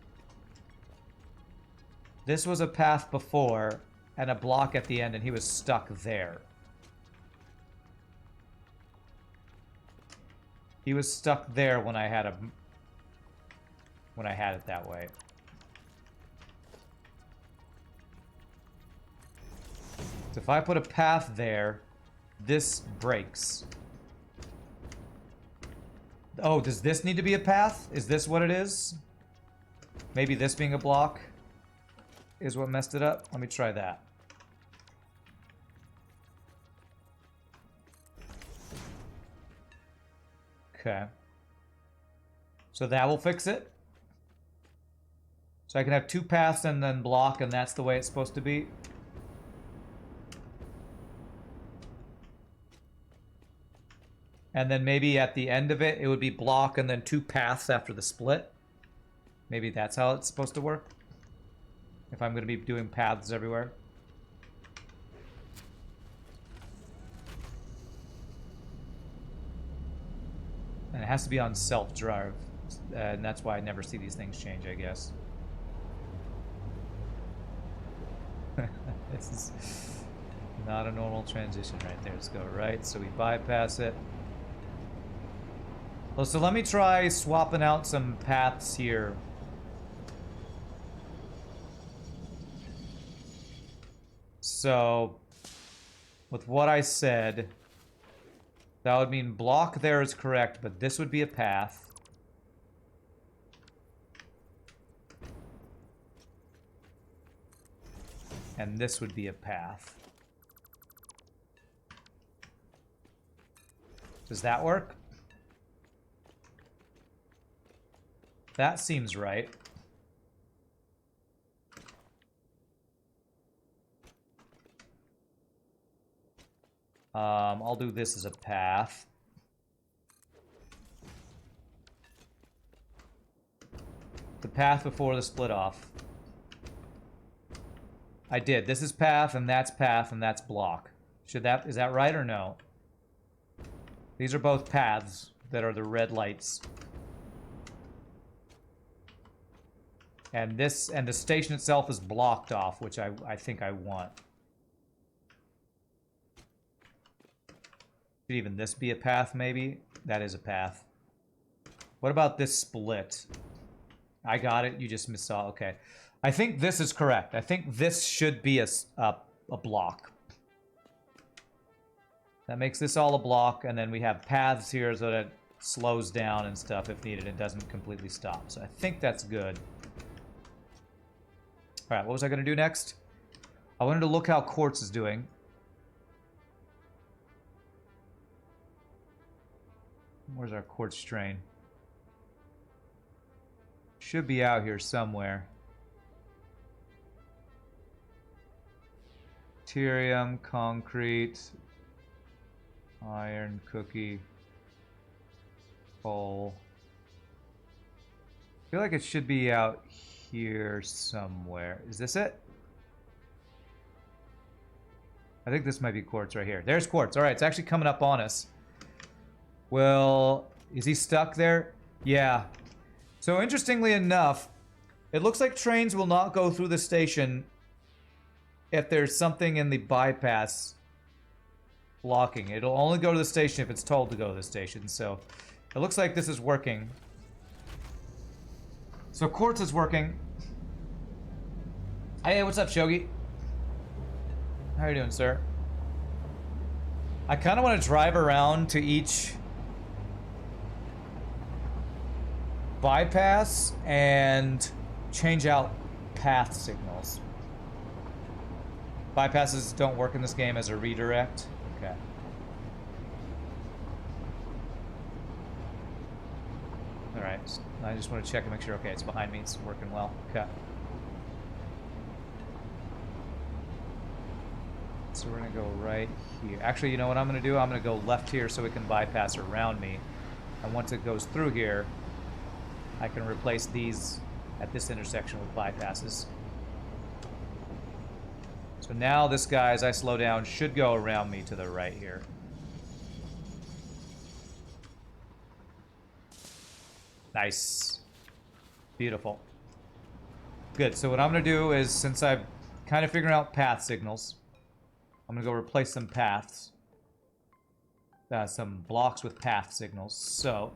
This was a path before and a block at the end, and he was stuck there. He was stuck there when I had it that way. So if I put a path there, this breaks. Oh, does this need to be a path? Is this what it is? Maybe this being a block is what messed it up? Let me try that. Okay. So that will fix it. So I can have two paths and then block, and that's the way it's supposed to be. And then maybe at the end of it, it would be block and then two paths after the split. Maybe that's how it's supposed to work. If I'm going to be doing paths everywhere. And it has to be on self-drive. And that's why I never see these things change, I guess. This is not a normal transition right there. Let's go right, so we bypass it. Well, so let me try swapping out some paths here. So, with what I said, that would mean block there is correct, but this would be a path. And this would be a path. Does that work? That seems right. I'll do this as a path. The path before the split off. I did. This is path, and that's block. Is that right or no? These are both paths that are the red lights. And the station itself is blocked off, which I think I want. Could even this be a path, maybe? That is a path. What about this split? I got it. You just missaw. Okay. I think this is correct. I think this should be a block. That makes this all a block, and then we have paths here so that it slows down and stuff if needed. It doesn't completely stop. So I think that's good. All right, what was I going to do next? I wanted to look how quartz is doing. Where's our quartz strain? Should be out here somewhere. Deuterium, concrete, iron, cookie, coal. I feel like it should be out here somewhere. Is this it? I think this might be quartz right here. There's quartz. All right, it's actually coming up on us. Well, is he stuck there? Yeah. So interestingly enough, it looks like trains will not go through the station if there's something in the bypass blocking. It'll only go to the station if it's told to go to the station. So it looks like this is working. So quartz is working. Hey, what's up, Shogi? How are you doing, sir? I kind of want to drive around to each bypass and change out path signals. Bypasses don't work in this game as a redirect. Okay. Alright, I just want to check and make sure, okay, it's behind me, it's working well. Okay. So we're going to go right here. Actually, you know what I'm going to do? I'm going to go left here so it can bypass around me. And once it goes through here, I can replace these at this intersection with bypasses. So now this guy, as I slow down, should go around me to the right here. Nice. Beautiful. Good, so what I'm going to do is, since I've kind of figured out path signals, I'm going to go replace some paths. Some blocks with path signals. So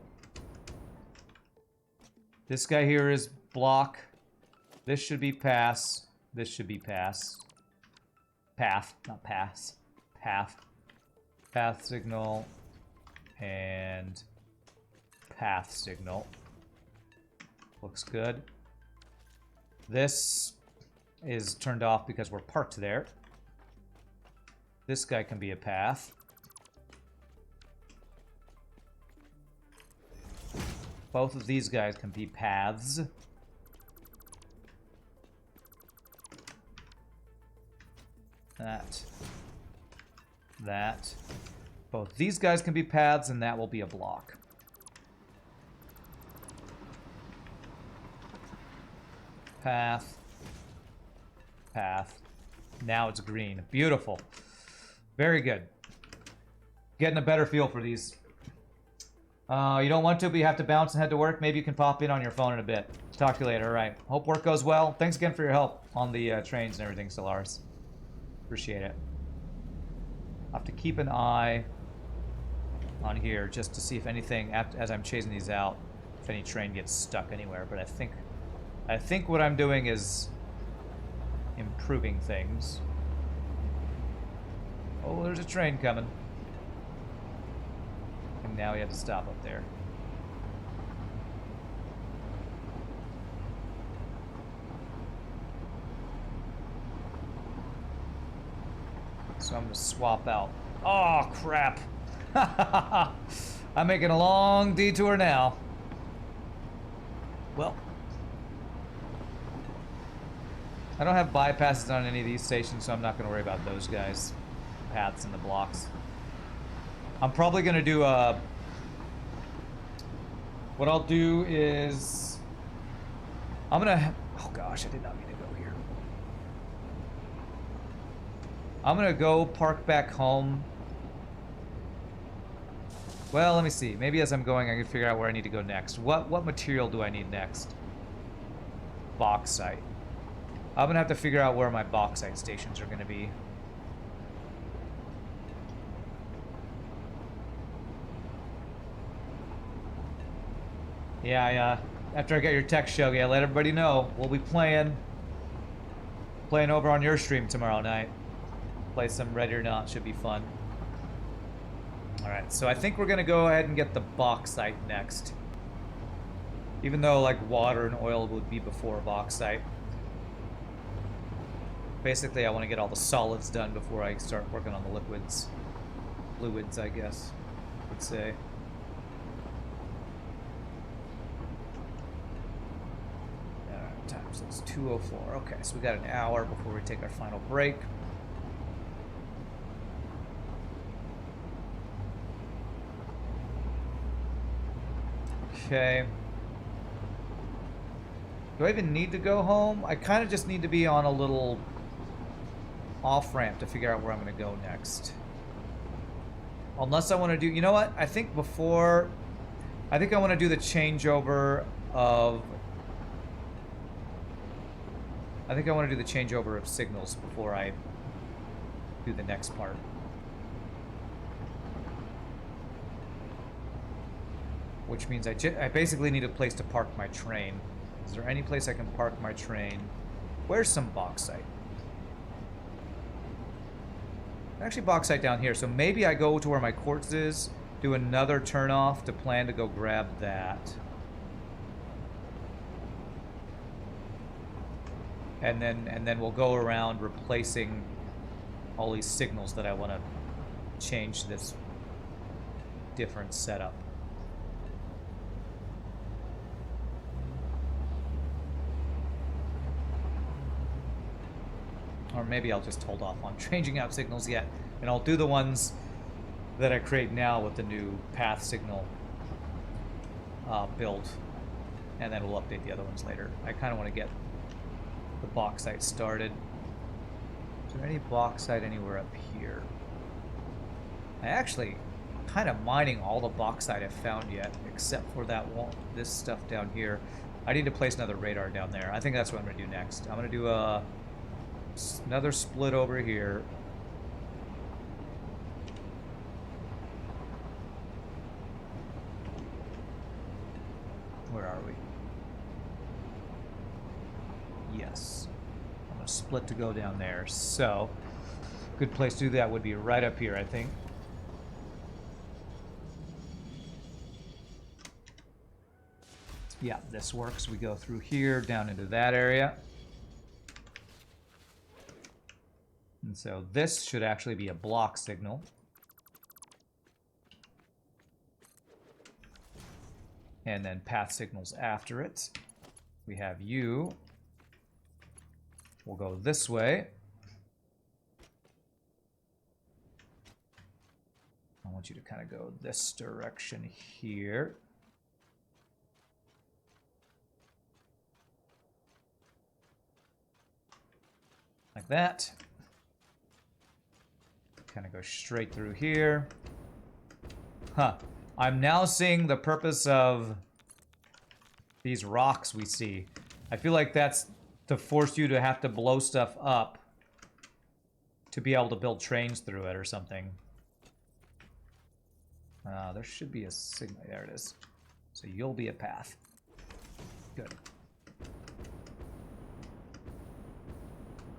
this guy here is block. This should be pass. This should be pass. Path, not pass. Path. path signal, and path signal. Looks good. This is turned off because we're parked there. This guy can be a path. Both of these guys can be paths. That. That. Both these guys can be paths, and that will be a block. Path. Path. Now it's green. Beautiful. Very good. Getting a better feel for these. You don't want to, but you have to bounce and head to work. Maybe you can pop in on your phone in a bit. Talk to you later. All right. Hope work goes well. Thanks again for your help on the trains and everything, Solaris. Appreciate it. I'll have to keep an eye on here just to see if anything, as I'm chasing these out, if any train gets stuck anywhere. But I think what I'm doing is improving things. Oh, there's a train coming. And now we have to stop up there. So I'm going to swap out. Oh, crap. I'm making a long detour now. Well, I don't have bypasses on any of these stations, so I'm not going to worry about those guys. Paths and the blocks. I'm probably going to do a... What I'll do is... I'm going to... Oh gosh, I did not mean to go here. I'm going to go park back home. Well, let me see. Maybe as I'm going, I can figure out where I need to go next. What material do I need next? Bauxite. I'm going to have to figure out where my bauxite stations are going to be. Yeah, after I get your text, Shogi, I'll let everybody know. We'll be playing over on your stream tomorrow night. Play some Ready or Not, should be fun. Alright, so I think we're gonna go ahead and get the bauxite next. Even though, like, water and oil would be before bauxite. Basically, I want to get all the solids done before I start working on the liquids. Fluids, I guess, would say. Time, so it's 2:04. Okay, so we got an hour before we take our final break. Okay. Do I even need to go home? I kind of just need to be on a little off-ramp to figure out where I'm going to go next. Unless I want to do... You know what? I think I want to do the changeover of... I think I want to do the changeover of signals before I do the next part. Which means I basically need a place to park my train. Is there any place I can park my train? Where's some bauxite? Actually, bauxite down here. So maybe I go to where my quartz is, do another turnoff to plan to go grab that. And then we'll go around replacing all these signals that I want to change this different setup. Or maybe I'll just hold off on changing out signals yet, and I'll do the ones that I create now with the new path signal build, and then we'll update the other ones later. I kind of want to get the bauxite started. Is there any bauxite anywhere up here? I actually kind of mining all the bauxite I've found yet, except for that one, this stuff down here. I need to place another radar down there. I think that's what I'm going to do next. I'm going to do another split over here. Where are we? Yes. I'm going to split to go down there. So, good place to do that would be right up here, I think. Yeah, this works. We go through here, down into that area. And so this should actually be a block signal. And then path signals after it. We have you. We'll go this way. I want you to kind of go this direction here. Like that. Kind of go straight through here. Huh. I'm now seeing the purpose of these rocks we see. I feel like that's to force you to have to blow stuff up to be able to build trains through it or something. There should be a signal. There it is. So you'll be a path. Good.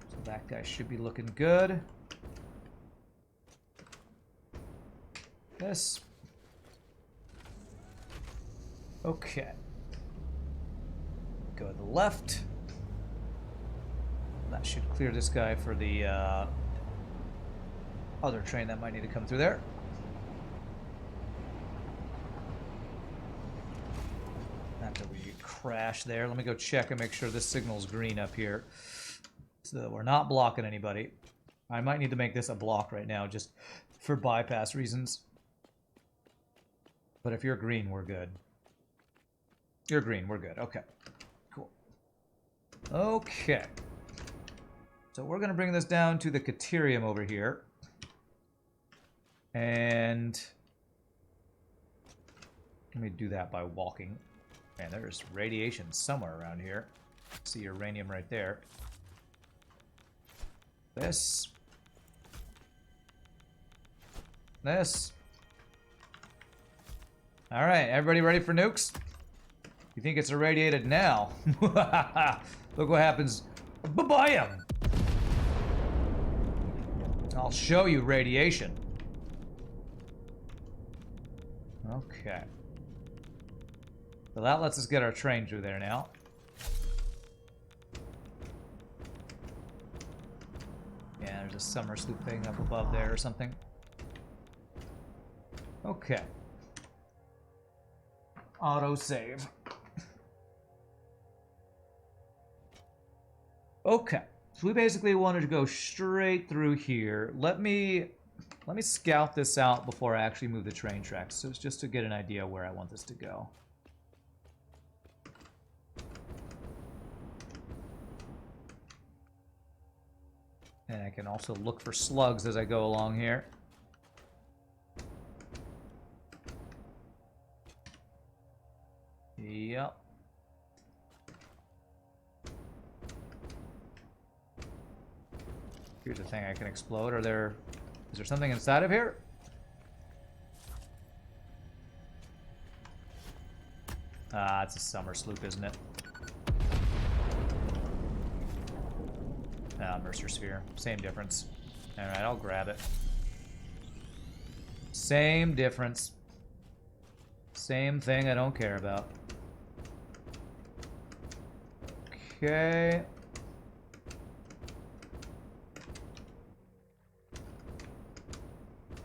So that guy should be looking good. This. Okay. Go to the left. That should clear this guy for the other train that might need to come through there. After we crash there, let me go check and make sure this signal's green up here, so that we're not blocking anybody. I might need to make this a block right now just for bypass reasons. But if you're green, we're good. You're green, we're good. Okay. Cool. Okay. So we're going to bring this down to the Caterium over here. And let me do that by walking. Man, there's radiation somewhere around here. See uranium right there. This. This. All right, everybody ready for nukes? You think it's irradiated now? Look what happens. Ba-bam! I'll show you radiation. Okay. So that lets us get our train through there now. Yeah, there's a summer sloop thing up above there or something. Okay. Auto save. Okay. So we basically wanted to go straight through here. Let me scout this out before I actually move the train tracks. So it's just to get an idea where I want this to go. And I can also look for slugs as I go along here. Yep. Here's a thing I can explode. Is there something inside of here? Ah, it's a summer sloop, isn't it? Ah, Mercer Sphere. Same difference. Alright, I'll grab it. Same difference. Same thing I don't care about. Okay.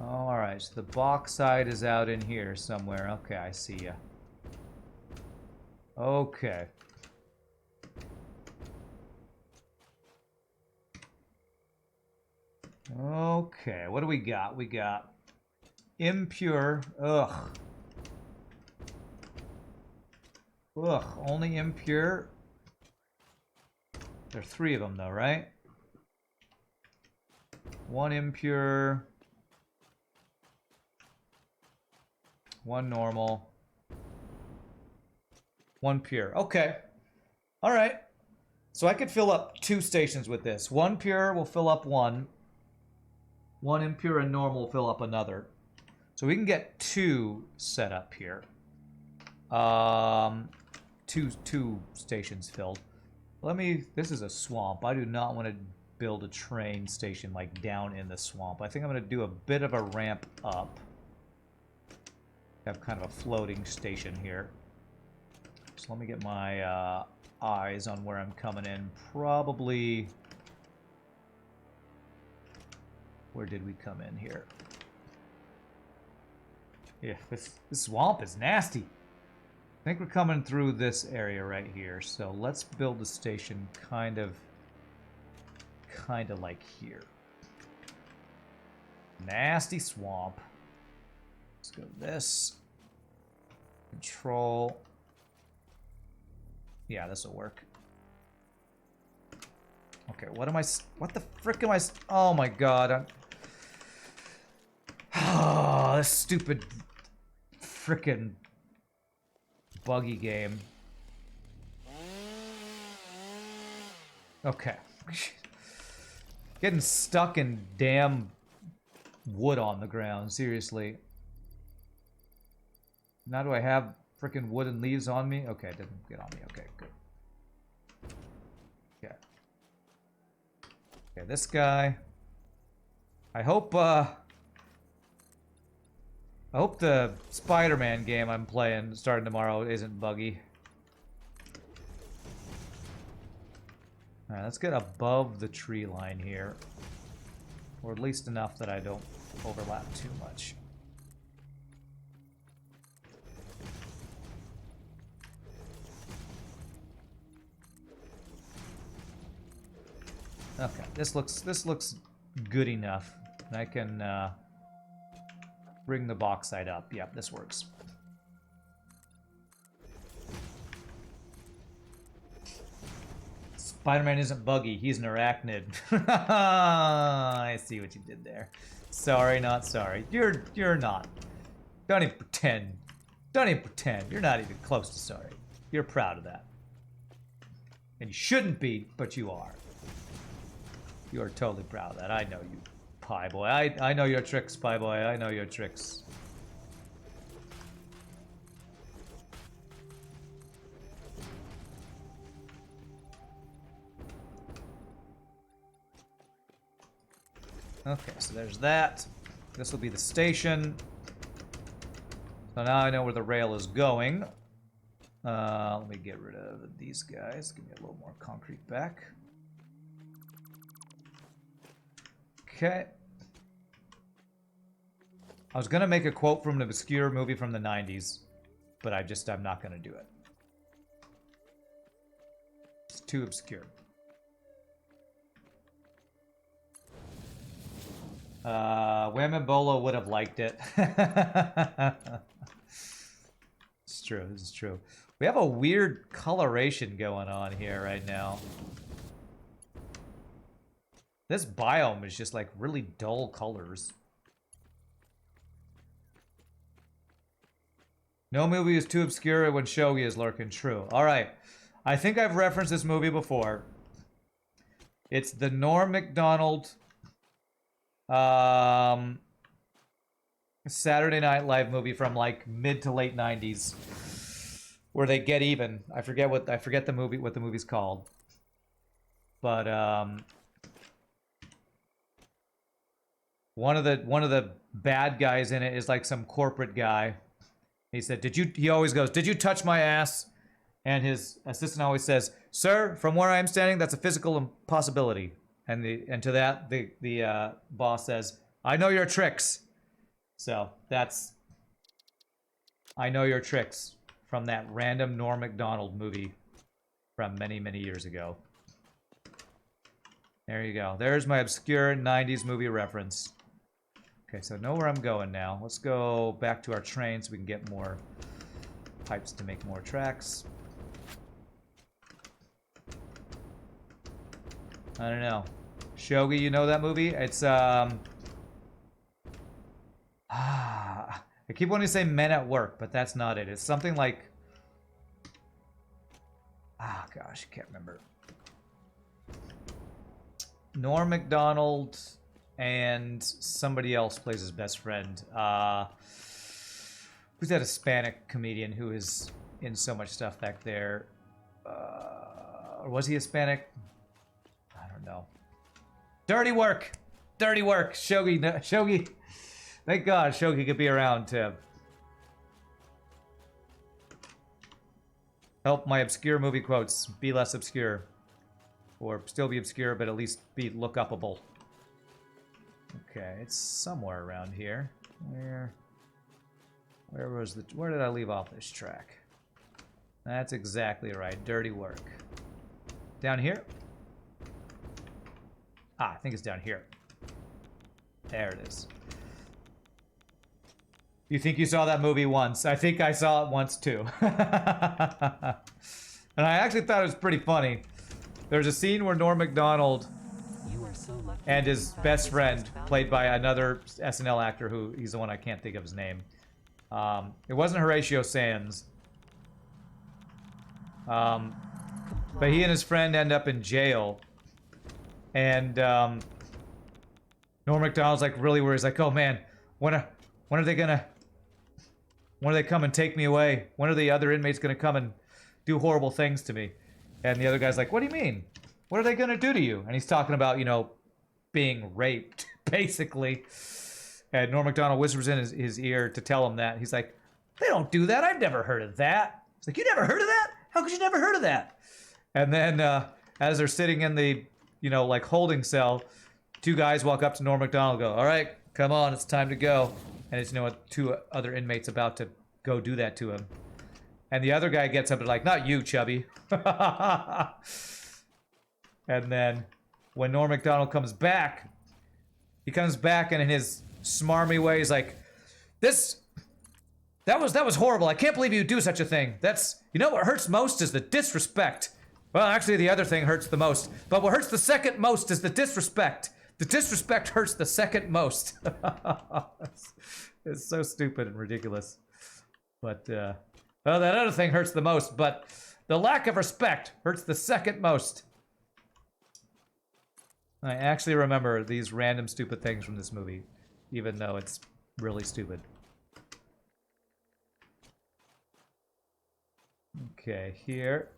Alright, so the bauxite is out in here somewhere. Okay, I see ya. Okay. Okay, what do we got? We got impure. Ugh. Ugh, only impure. There are 3 of them though, right? 1 impure. 1 normal. 1 pure. Okay. All right. So I could fill up 2 stations with this. 1 pure will fill up 1. 1 impure and normal will fill up another. So we can get 2 set up here. Two stations filled. This is a swamp. I do not want to build a train station like down in the swamp. I think I'm going to do a bit of a ramp up. Have kind of a floating station here. So let me get my eyes on where I'm coming in. Probably... Where did we come in here? Yeah, this swamp is nasty. I think we're coming through this area right here. So let's build the station kind of like here. Nasty swamp. Let's go this. Control. Yeah, this will work. Okay, what the frick am I... Oh my god. Oh, this stupid frickin' buggy game. Okay. Getting stuck in damn wood on the ground, seriously. Now do I have frickin' wood and leaves on me? Okay, it didn't get on me. Okay, good. Okay. Okay, this guy. I hope the Spider-Man game I'm playing starting tomorrow isn't buggy. Alright, let's get above the tree line here. Or at least enough that I don't overlap too much. Okay, this looks good enough. And I can bring the bauxite up. Yep, this works. Spider-Man isn't buggy, he's an arachnid. I see what you did there. Sorry, not sorry. You're not. Don't even pretend. Don't even pretend. You're not even close to sorry. You're proud of that. And you shouldn't be, but you are. You are totally proud of that. I know you, pie boy. I know your tricks, pie boy. I know your tricks. Okay, so there's that. This will be the station. So now I know where the rail is going. Let me get rid of these guys. Give me a little more concrete back. Okay. I was gonna make a quote from an obscure movie from the 90s, but I'm not gonna do it. It's too obscure. Wham and Bolo would have liked it. It's true, this is true. We have a weird coloration going on here right now. This biome is just like really dull colors. No movie is too obscure when Shogi is lurking. True. Alright. I think I've referenced this movie before. It's the Norm Macdonald Saturday Night Live movie from like mid to late 90s. Where they get even. I forget what the movie's called. But one of the bad guys in it is like some corporate guy. He said, he always goes, "Did you touch my ass?" And his assistant always says, "Sir, from where I am standing, that's a physical impossibility." And to that, the boss says, "I know your tricks." So that's I know your tricks from that random Norm Macdonald movie from many, many years ago. There you go. There's my obscure 90s movie reference. Okay, so I know where I'm going now. Let's go back to our train so we can get more pipes to make more tracks. I don't know. Shogi, you know that movie? It's, I keep wanting to say Men at Work, but that's not it. It's something like... gosh, I can't remember. Norm Macdonald and somebody else plays his best friend. Who's that Hispanic comedian who is in so much stuff back there? Or was he Hispanic? I don't know. Dirty Work! Dirty Work! Shogi. Thank God Shogi could be around to Help my obscure movie quotes be less obscure. Or still be obscure, but at least be look-upable. Okay, it's somewhere around here. Where did I leave off this track? That's exactly right. Dirty work. Down here? Ah, I think it's down here. There it is. You think you saw that movie once? I think I saw it once too. And I actually thought it was pretty funny. There's a scene where Norm Macdonald and his best friend, played by another SNL actor who, he's the one I can't think of his name. It wasn't Horatio Sands. But he and his friend end up in jail. And Norm Macdonald's like really worried. He's like, oh man, when are they come and take me away? When are the other inmates gonna come and do horrible things to me? And the other guy's like, what do you mean? What are they gonna do to you? And he's talking about, you know, being raped, basically. And Norm Macdonald whispers in his ear to tell him that. He's like, they don't do that. I've never heard of that. He's like, you never heard of that? How could you never heard of that? And then as they're sitting in the, you know, like holding cell, two guys walk up to Norm Macdonald and go, all right, come on, it's time to go. And it's, you know, two other inmates about to go do that to him. And the other guy gets up and like, not you, chubby. And then when Norm Macdonald comes back, he comes back and in his smarmy way, he's like, that was horrible. I can't believe you do such a thing. You know what hurts most is the disrespect. Well, actually the other thing hurts the most. But what hurts the second most is the disrespect. The disrespect hurts the second most. It's so stupid and ridiculous. But, well, that other thing hurts the most, but the lack of respect hurts the second most. I actually remember these random stupid things from this movie, even though it's really stupid. Okay, here.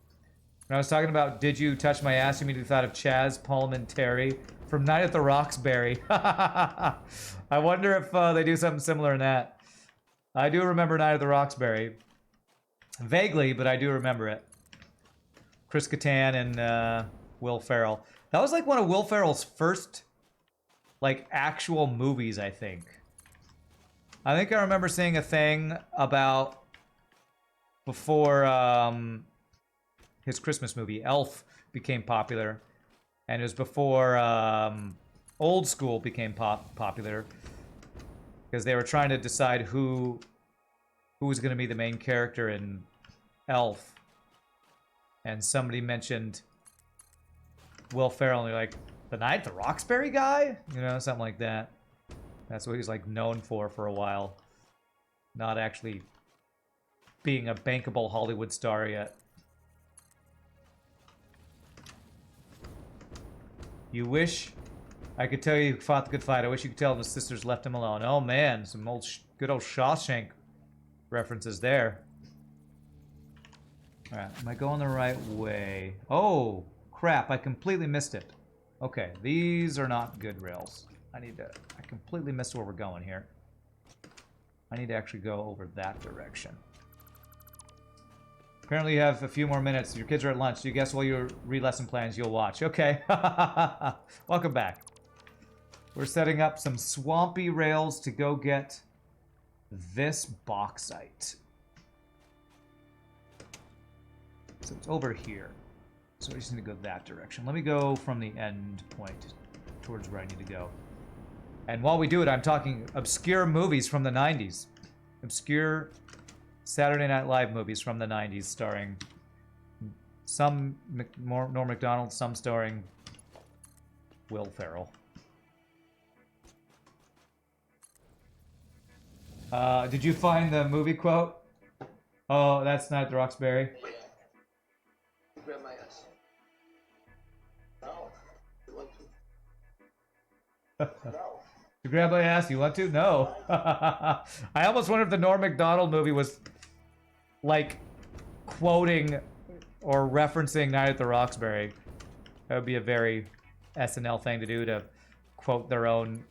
When I was talking about Did You Touch My Ass, you immediately thought of Chaz Palminteri from Night at the Roxbury. I wonder if they do something similar in that. I do remember Night at the Roxbury. Vaguely, but I do remember it. Chris Kattan and Will Ferrell. That was like one of Will Ferrell's first, like, actual movies, I think. I think I remember seeing a thing about before his Christmas movie, Elf, became popular. And it was before Old School became popular. Because they were trying to decide who was going to be the main character in Elf. And somebody mentioned Will Ferrell, and they're like, the Night at the Roxbury guy? You know, something like that. That's what he's like known for a while. Not actually being a bankable Hollywood star yet. You wish I could tell you fought the good fight. I wish you could tell him his sisters left him alone. Oh man, some good old Shawshank references there. Alright, am I going the right way? Oh, crap, I completely missed it. Okay, these are not good rails. I completely missed where we're going here. I need to actually go over that direction. Apparently you have a few more minutes. Your kids are at lunch. Do you guess while you read lesson plans you'll watch? Okay. Welcome back. We're setting up some swampy rails to go get this bauxite. So it's over here. So I just need to go that direction. Let me go from the end point towards where I need to go. And while we do it, I'm talking obscure movies from the 90s. Obscure Saturday Night Live movies from the 90s starring some Norm Macdonald, some starring Will Ferrell. Did you find the movie quote? Oh, that's Night at the Roxbury. Grab my ass. No. You want to? No. To grab my ass, you want to? No. I almost wonder if the Norm Macdonald movie was like quoting or referencing Night at the Roxbury. That would be a very SNL thing to do, to quote their own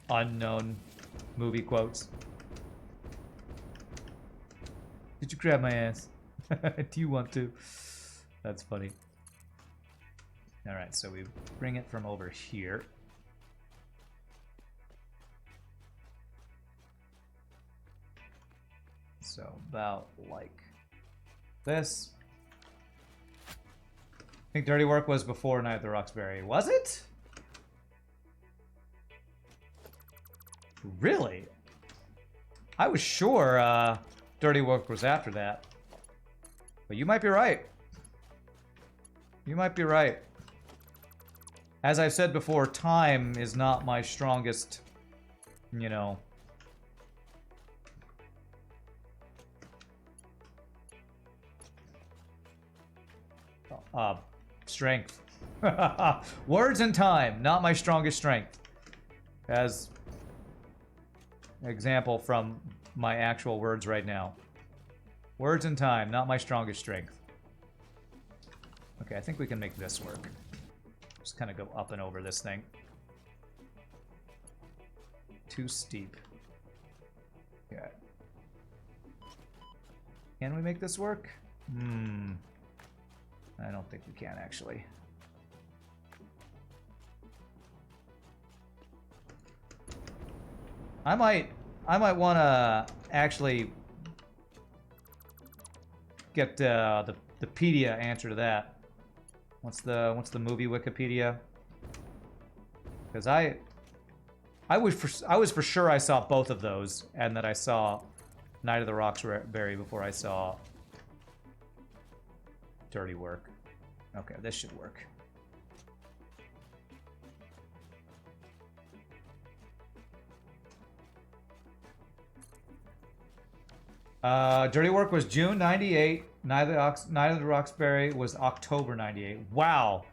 unknown movie quotes. Did you grab my ass? Do you want to? That's funny. All right, so we bring it from over here. So about like this. I think Dirty Work was before Night of the Roxbury. Was it? Really? I was sure Dirty Work was after that. But you might be right. You might be right. As I've said before, time is not my strongest, you know. Strength. Words and time, not my strongest strength. As an example from my actual words right now. Words and time, not my strongest strength. Okay, I think we can make this work. Just kind of go up and over this thing. Too steep. Okay. Can we make this work? I don't think we can, actually. I might want to actually get the Pedia answer to that. What's the movie Wikipedia? Because I was for sure I saw both of those, and that I saw Night of the Roxbury before I saw Dirty Work. Okay, this should work. Dirty Work was June 98. Night of the Roxbury was October 98. Wow.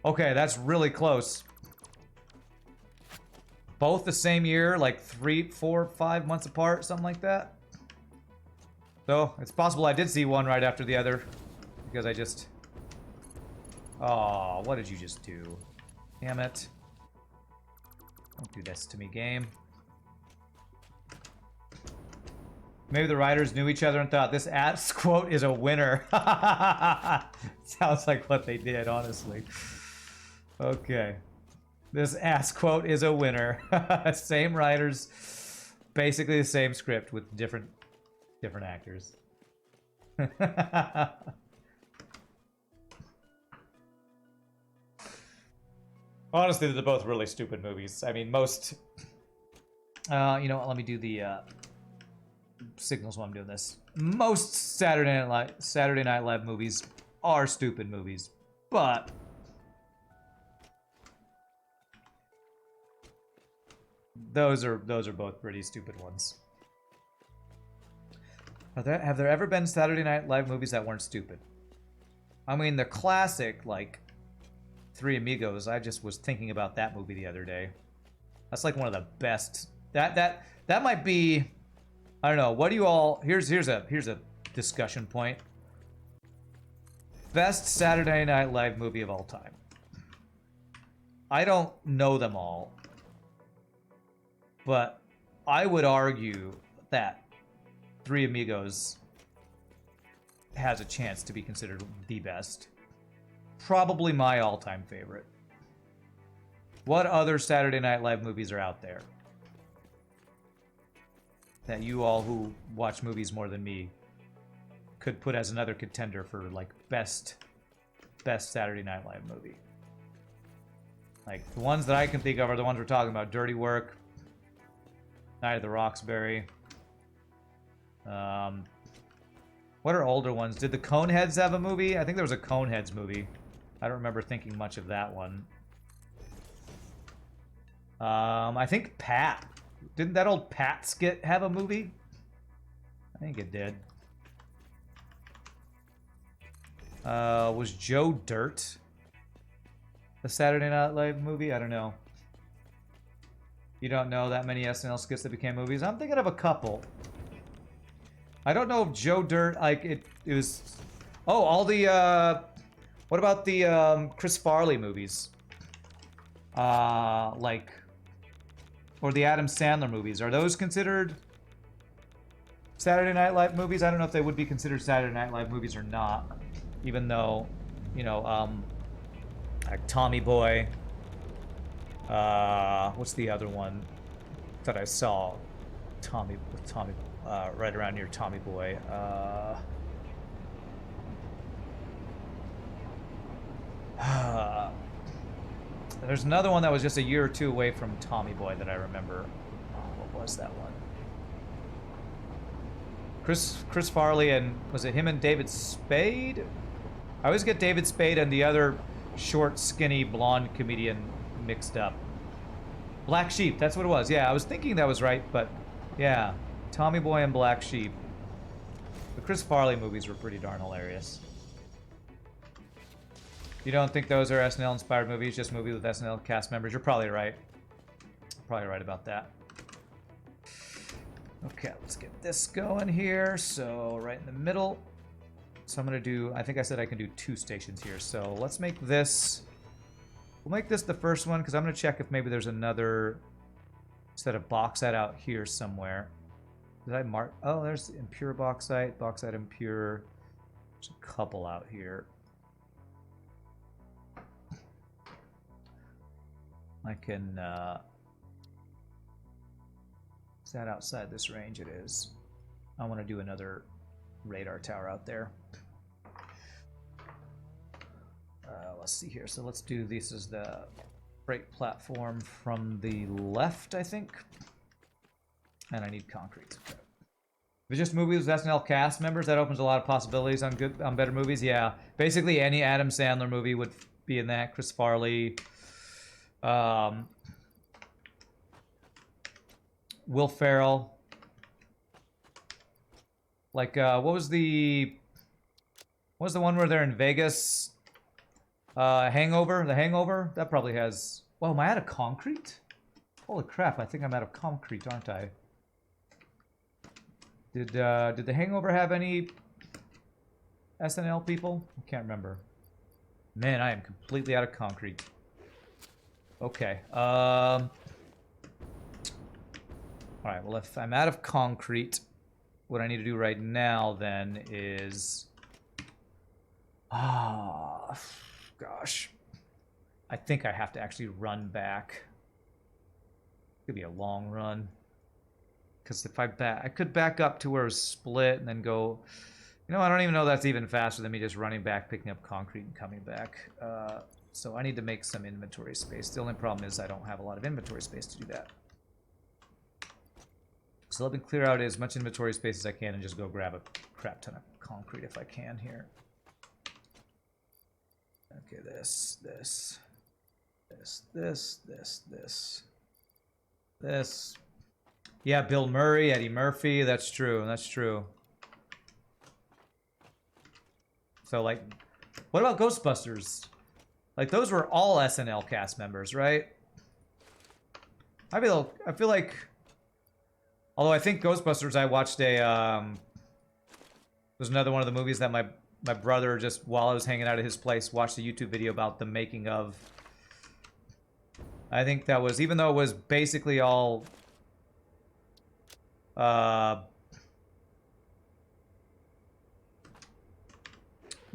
Okay, that's really close. Both the same year, like 3, 4, 5 months apart, something like that. So, it's possible I did see one right after the other. Because I just... Oh, what did you just do? Damn it. Don't do this to me, game. Maybe the writers knew each other and thought, this ass quote is a winner. Sounds like what they did, honestly. Okay. This ass quote is a winner. Same writers, basically the same script with different actors. Honestly, they're both really stupid movies. I mean, most... you know what, let me do the signals while I'm doing this. Most Saturday Night Live movies are stupid movies, but... Those are both pretty stupid ones. Have there ever been Saturday Night Live movies that weren't stupid? I mean, the classic, like, Three Amigos, I just was thinking about that movie the other day. That's like one of the best. That might be, I don't know, what do you all, here's a discussion point. Best Saturday Night Live movie of all time. I don't know them all, but I would argue that Three Amigos has a chance to be considered the best. Probably my all-time favorite. What other Saturday Night Live movies are out there that you all who watch movies more than me could put as another contender for, like, best Saturday Night Live movie? Like, the ones that I can think of are the ones we're talking about. Dirty Work, Night of the Roxbury. What are older ones? Did the Coneheads have a movie? I think there was a Coneheads movie. I don't remember thinking much of that one. I think Pat. Didn't that old Pat skit have a movie? I think it did. Was Joe Dirt a Saturday Night Live movie? I don't know. You don't know that many SNL skits that became movies? I'm thinking of a couple. I don't know if Joe Dirt, like, it was... Oh, all the, what about the, Chris Farley movies? Like... Or the Adam Sandler movies. Are those considered Saturday Night Live movies, I don't know if they would be considered Saturday Night Live movies or not. Even though, you know, like Tommy Boy. What's the other one that I saw? Tommy, right around near Tommy Boy. There's another one that was just a year or two away from Tommy Boy that I remember. What was that one? Chris Farley and was it him and David Spade? I always get David Spade and the other short, skinny, blonde comedian mixed up. Black Sheep, that's what it was. Yeah, I was thinking that was right, but yeah, Tommy Boy and Black Sheep. The Chris Farley movies were pretty darn hilarious. You don't think those are SNL-inspired movies, just movies with SNL cast members? You're probably right. Probably right about that. Okay, let's get this going here. So right in the middle. So I'm gonna do, I think I said I can do 2 stations here. So let's make this, we'll make this the first one because I'm gonna check if maybe there's another set of bauxite out here somewhere. Did I mark? Oh, there's impure bauxite, bauxite impure. There's a couple out here. I can, is that outside this range? It is. I want to do another radar tower out there. Let's see here. So let's do this as the freight platform from the left, I think. And I need concrete. Okay. If it's just movies with SNL cast members, that opens a lot of possibilities on better movies. Yeah, basically any Adam Sandler movie would be in that. Chris Farley, Will Ferrell. Like, what was the one where they're in Vegas? Hangover? The Hangover? That probably has... Whoa, am I out of concrete? Holy crap, I think I'm out of concrete, aren't I? Did the Hangover have any SNL people? I can't remember. Man, I am completely out of concrete. Okay. Alright, well, if I'm out of concrete, what I need to do right now, then, is... gosh. I think I have to actually run back. It's gonna be a long run. Because if I could back up to where it was split and then go... You know, I don't even know that's even faster than me just running back, picking up concrete, and coming back. So I need to make some inventory space. The only problem is I don't have a lot of inventory space to do that. So let me clear out as much inventory space as I can and just go grab a crap ton of concrete if I can here. Okay, this. Yeah, Bill Murray, Eddie Murphy, that's true, that's true. So, like, what about Ghostbusters? Like, those were all SNL cast members, right? I feel like... Although I think Ghostbusters, I watched was another one of the movies that my brother, just while I was hanging out at his place, watched a YouTube video about the making of. I think that was, even though it was basically all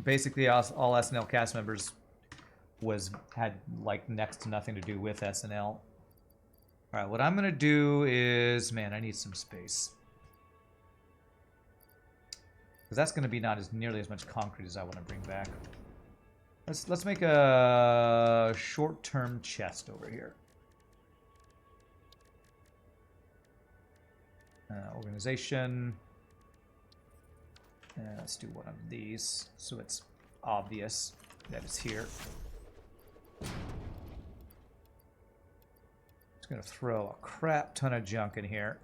basically all SNL cast members had like next to nothing to do with SNL. All right, what I'm gonna do is, man, I need some space. Because that's going to be not as nearly as much concrete as I want to bring back. Let's make a short-term chest over here. Organization. Let's do one of these so it's obvious that it's here. Just going to throw a crap ton of junk in here.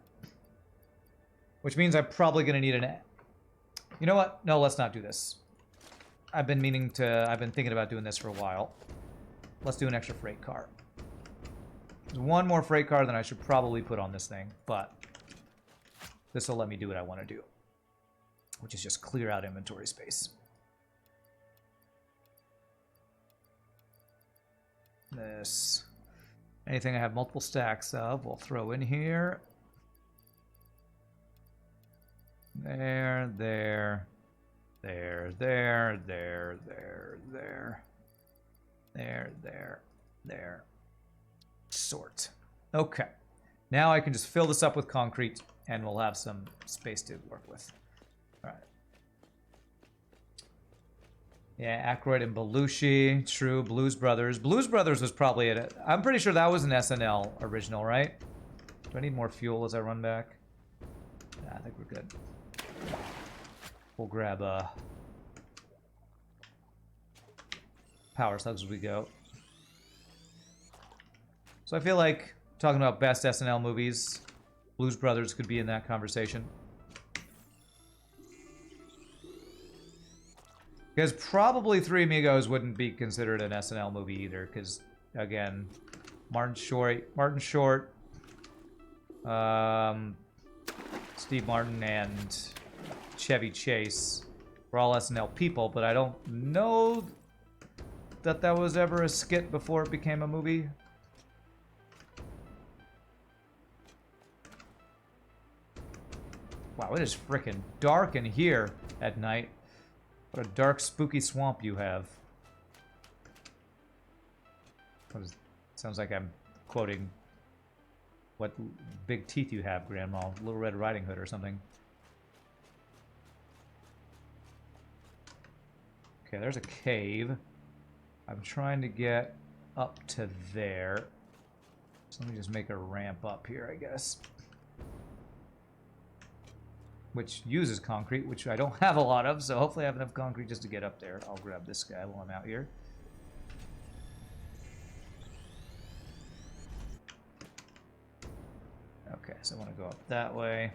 Which means I'm probably going to need an... You know what? No, let's not do this. I've been thinking about doing this for a while. Let's do an extra freight car. There's one more freight car than I should probably put on this thing, but this will let me do what I want to do, which is just clear out inventory space. This. Anything I have multiple stacks of, we'll throw in here. There, there, there, there, there, there, there, there, there, there. Sort. Okay. Now I can just fill this up with concrete, and we'll have some space to work with. All right. Yeah, Aykroyd and Belushi. True. Blues Brothers. Blues Brothers was probably it. I'm pretty sure that was an SNL original, right? Do I need more fuel as I run back? Nah, I think we're good. We'll grab power slugs as we go. So I feel like talking about best SNL movies, Blues Brothers could be in that conversation. Because probably Three Amigos wouldn't be considered an SNL movie either, because, again, Martin Short, Steve Martin, and Chevy Chase were all SNL people, but I don't know that that was ever a skit before it became a movie. Wow, it is freaking dark in here at night. What a dark, spooky swamp you have. Sounds like I'm quoting what big teeth you have, Grandma. Little Red Riding Hood or something. Okay, there's a cave. I'm trying to get up to there. So let me just make a ramp up here, I guess. Which uses concrete, which I don't have a lot of, so hopefully I have enough concrete just to get up there. I'll grab this guy while I'm out here. Okay, so I want to go up that way.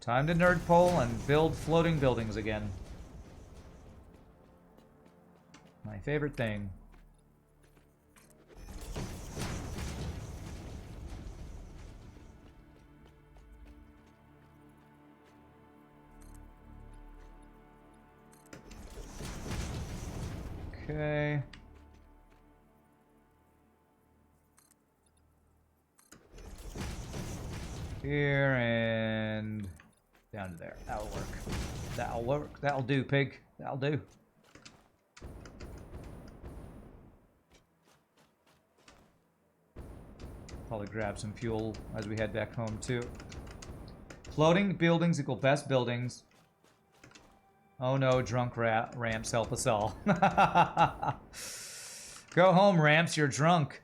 Time to nerd pole and build floating buildings again. My favorite thing. Okay. Here and down to there. That'll work. That'll work. That'll do, pig. That'll do. Probably grab some fuel as we head back home, too. Floating buildings equal best buildings. Oh no, drunk ramps help us all. Go home, ramps, you're drunk.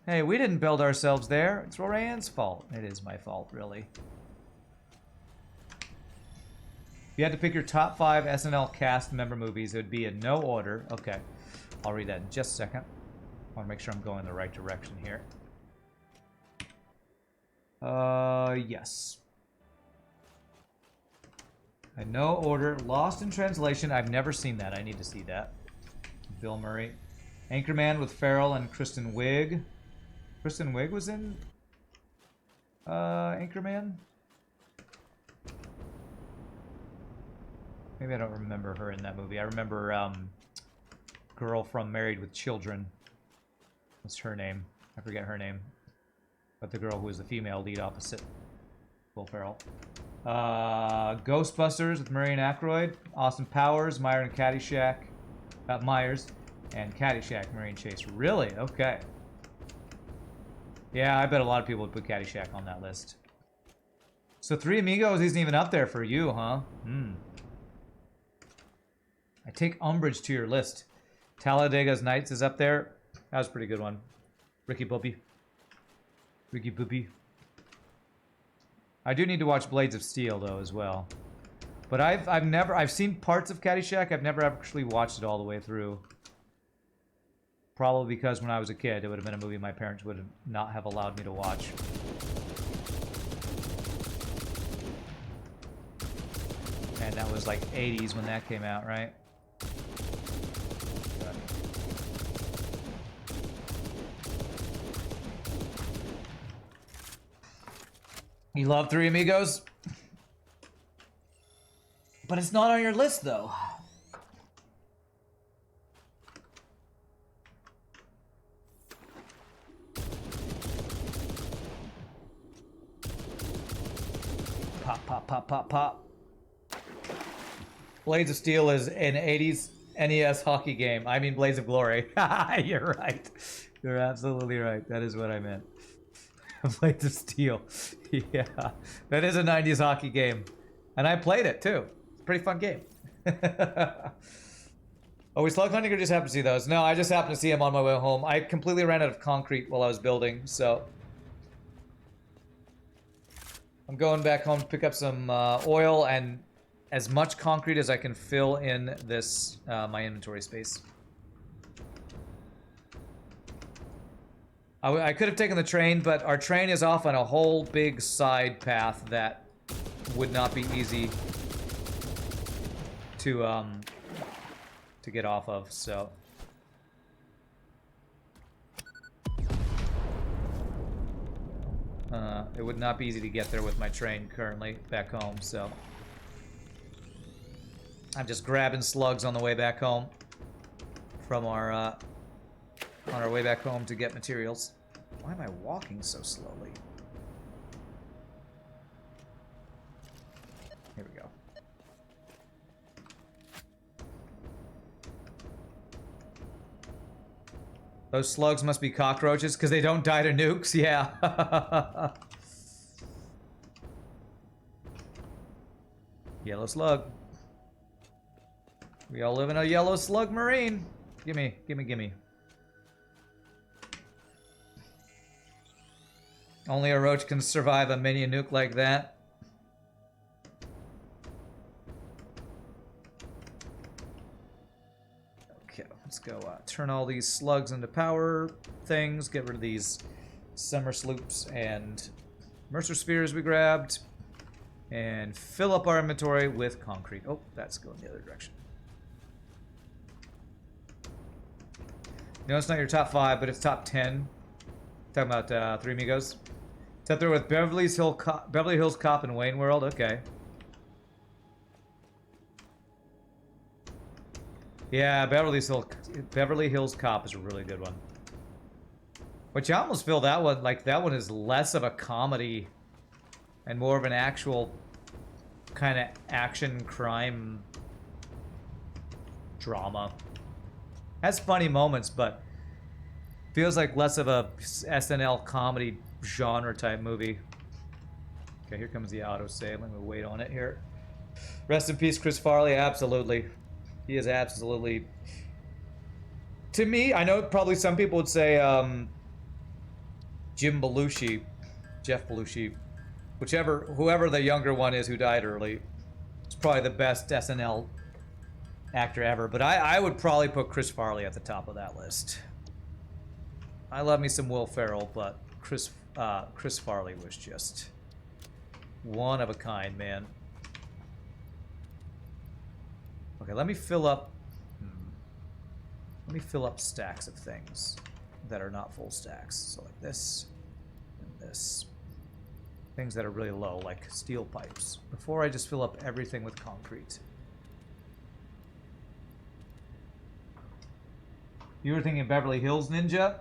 Hey, we didn't build ourselves there. It's Roran's fault. It is my fault, really. If you had to pick your top 5 SNL cast member movies, it would be in no order. Okay, I'll read that in just a second. I want to make sure I'm going in the right direction here. Yes. In no order. Lost in Translation. I've never seen that. I need to see that. Bill Murray. Anchorman with Farrell and Kristen Wiig. Kristen Wiig was in Anchorman? Maybe I don't remember her in that movie. I remember girl from Married with Children. What's her name? I forget her name. But the girl who was the female lead opposite Will Ferrell. Ghostbusters with Murray and Aykroyd. Austin Powers, Myers and Caddyshack. Myers and Caddyshack, Murray and Chase. Really? Okay. Yeah, I bet a lot of people would put Caddyshack on that list. So Three Amigos isn't even up there for you, huh? I take umbrage to your list. Talladega's Nights is up there. That was a pretty good one. Ricky Bobby. Ricky Bobby. I do need to watch Blades of Steel though as well. But I've seen parts of Caddyshack. I've never actually watched it all the way through. Probably because when I was a kid, it would have been a movie my parents would not have allowed me to watch. And that was like 80s when that came out, right? You love Three Amigos? But it's not on your list, though. Pop, pop, pop, pop. Blades of Steel is an 80s NES hockey game. I mean Blades of Glory. You're right. You're absolutely right. That is what I meant. Blades of Steel. Yeah. That is a 90s hockey game. And I played it too. It's a pretty fun game. Oh, we slug hunting or just happened to see those? No, I just happened to see them on my way home. I completely ran out of concrete while I was building, so... I'm going back home to pick up some oil and as much concrete as I can fill in this, my inventory space. I could have taken the train, but our train is off on a whole big side path that would not be easy to get off of, so... it would not be easy to get there with my train currently back home, so... I'm just grabbing slugs on the way back home from our, on our way back home to get materials. Why am I walking so slowly? Here we go. Those slugs must be cockroaches because they don't die to nukes. Yeah. Yellow slug. We all live in a yellow slug marine. Gimme, gimme, gimme. Only a roach can survive a mini nuke like that. Okay, let's go turn all these slugs into power things, get rid of these summer sloops and Mercer spheres we grabbed, and fill up our inventory with concrete. Oh, that's going the other direction. No, it's not your top 5, but it's top 10. Talking about Three Amigos. It's up there with Beverly Hills Cop and Wayne World. Okay. Yeah, Beverly Hills Cop is a really good one. Which I almost feel that one, like that one is less of a comedy and more of an actual kind of action crime drama. Has funny moments, but feels like less of a SNL comedy genre type movie. Okay, here comes the autosave. Let me wait on it here. Rest in peace, Chris Farley. Absolutely. He is absolutely... To me, I know probably some people would say Jeff Belushi, whoever the younger one is who died early, is probably the best SNL actor ever. But I would probably put Chris Farley at the top of that list. I love me some Will Ferrell, but Chris Farley was just one of a kind, man. Okay, let me fill up stacks of things that are not full stacks. So like this and this. Things that are really low, like steel pipes, before I just fill up everything with concrete. You were thinking Beverly Hills Ninja,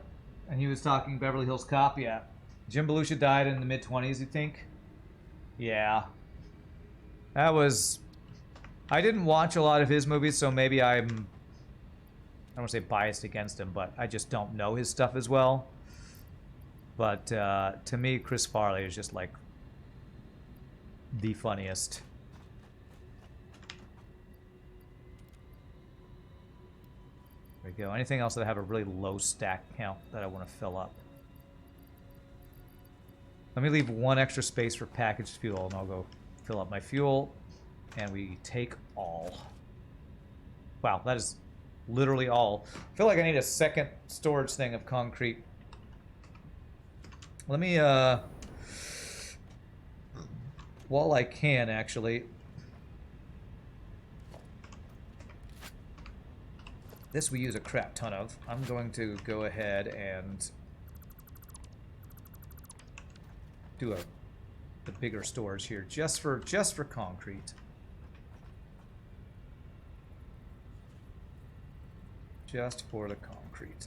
and he was talking Beverly Hills Cop. Yeah. Jim Belushi died in the mid-20s, you think? Yeah. That was... I didn't watch a lot of his movies, so maybe I don't want to say biased against him, but I just don't know his stuff as well. But to me, Chris Farley is just like the funniest. There we go. Anything else that I have a really low stack count that I want to fill up? Let me leave one extra space for packaged fuel, and I'll go fill up my fuel. And we take all. Wow, that is literally all. I feel like I need a second storage thing of concrete. Let me, while I can, actually. This we use a crap ton of. I'm going to go ahead and do the bigger storage here, just for concrete. Just for the concrete.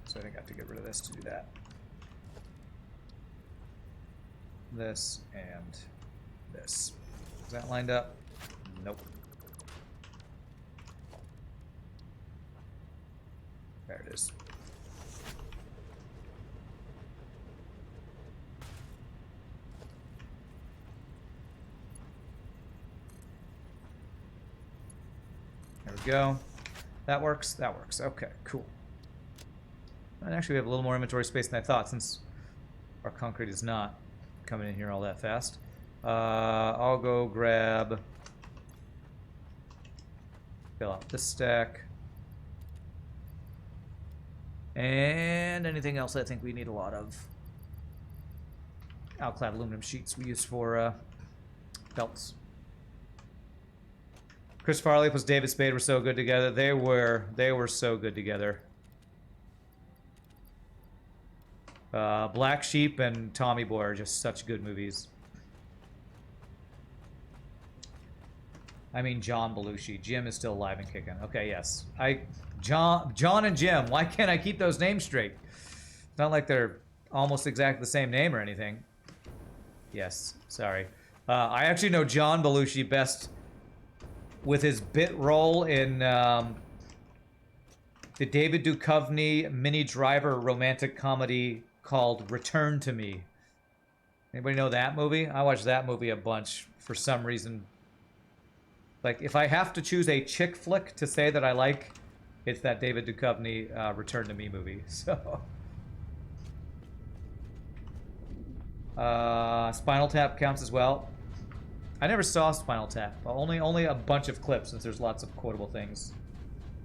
So I think I have to get rid of this to do that. This and this. Is that lined up? Nope. There it is. There we go. That works. That works. Okay, cool. And actually, we have a little more inventory space than I thought, since our concrete is not coming in here all that fast. I'll go grab... Fill out this stack. And anything else I think we need a lot of. Alclad aluminum sheets we use for belts. Chris Farley plus David Spade were so good together. They were so good together. Black Sheep and Tommy Boy are just such good movies. I mean John Belushi. Jim is still alive and kicking. Okay, yes. John and Jim. Why can't I keep those names straight? It's not like they're almost exactly the same name or anything. Yes, sorry. I actually know John Belushi best with his bit role in the David Duchovny Minnie Driver romantic comedy called Return to Me. Anybody know that movie? I watched that movie a bunch for some reason. Like, if I have to choose a chick flick to say that I like, it's that David Duchovny Return to Me movie. So, Spinal Tap counts as well. I never saw Spinal Tap. Only a bunch of clips, since there's lots of quotable things.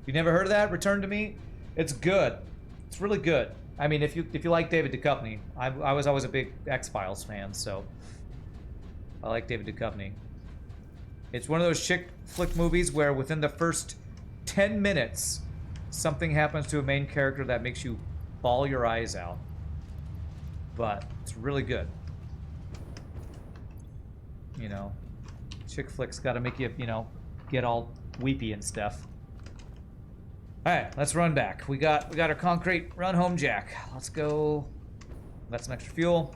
You never heard of that? Return to Me? It's good. It's really good. I mean, if you like David Duchovny, I was always a big X-Files fan, so I like David Duchovny. It's one of those chick flick movies where within the first 10 minutes, something happens to a main character that makes you bawl your eyes out. But it's really good. You know, chick flicks gotta make you, you know, get all weepy and stuff. Alright, let's run back. We got our concrete. Run home, Jack. Let's go. Got some extra fuel.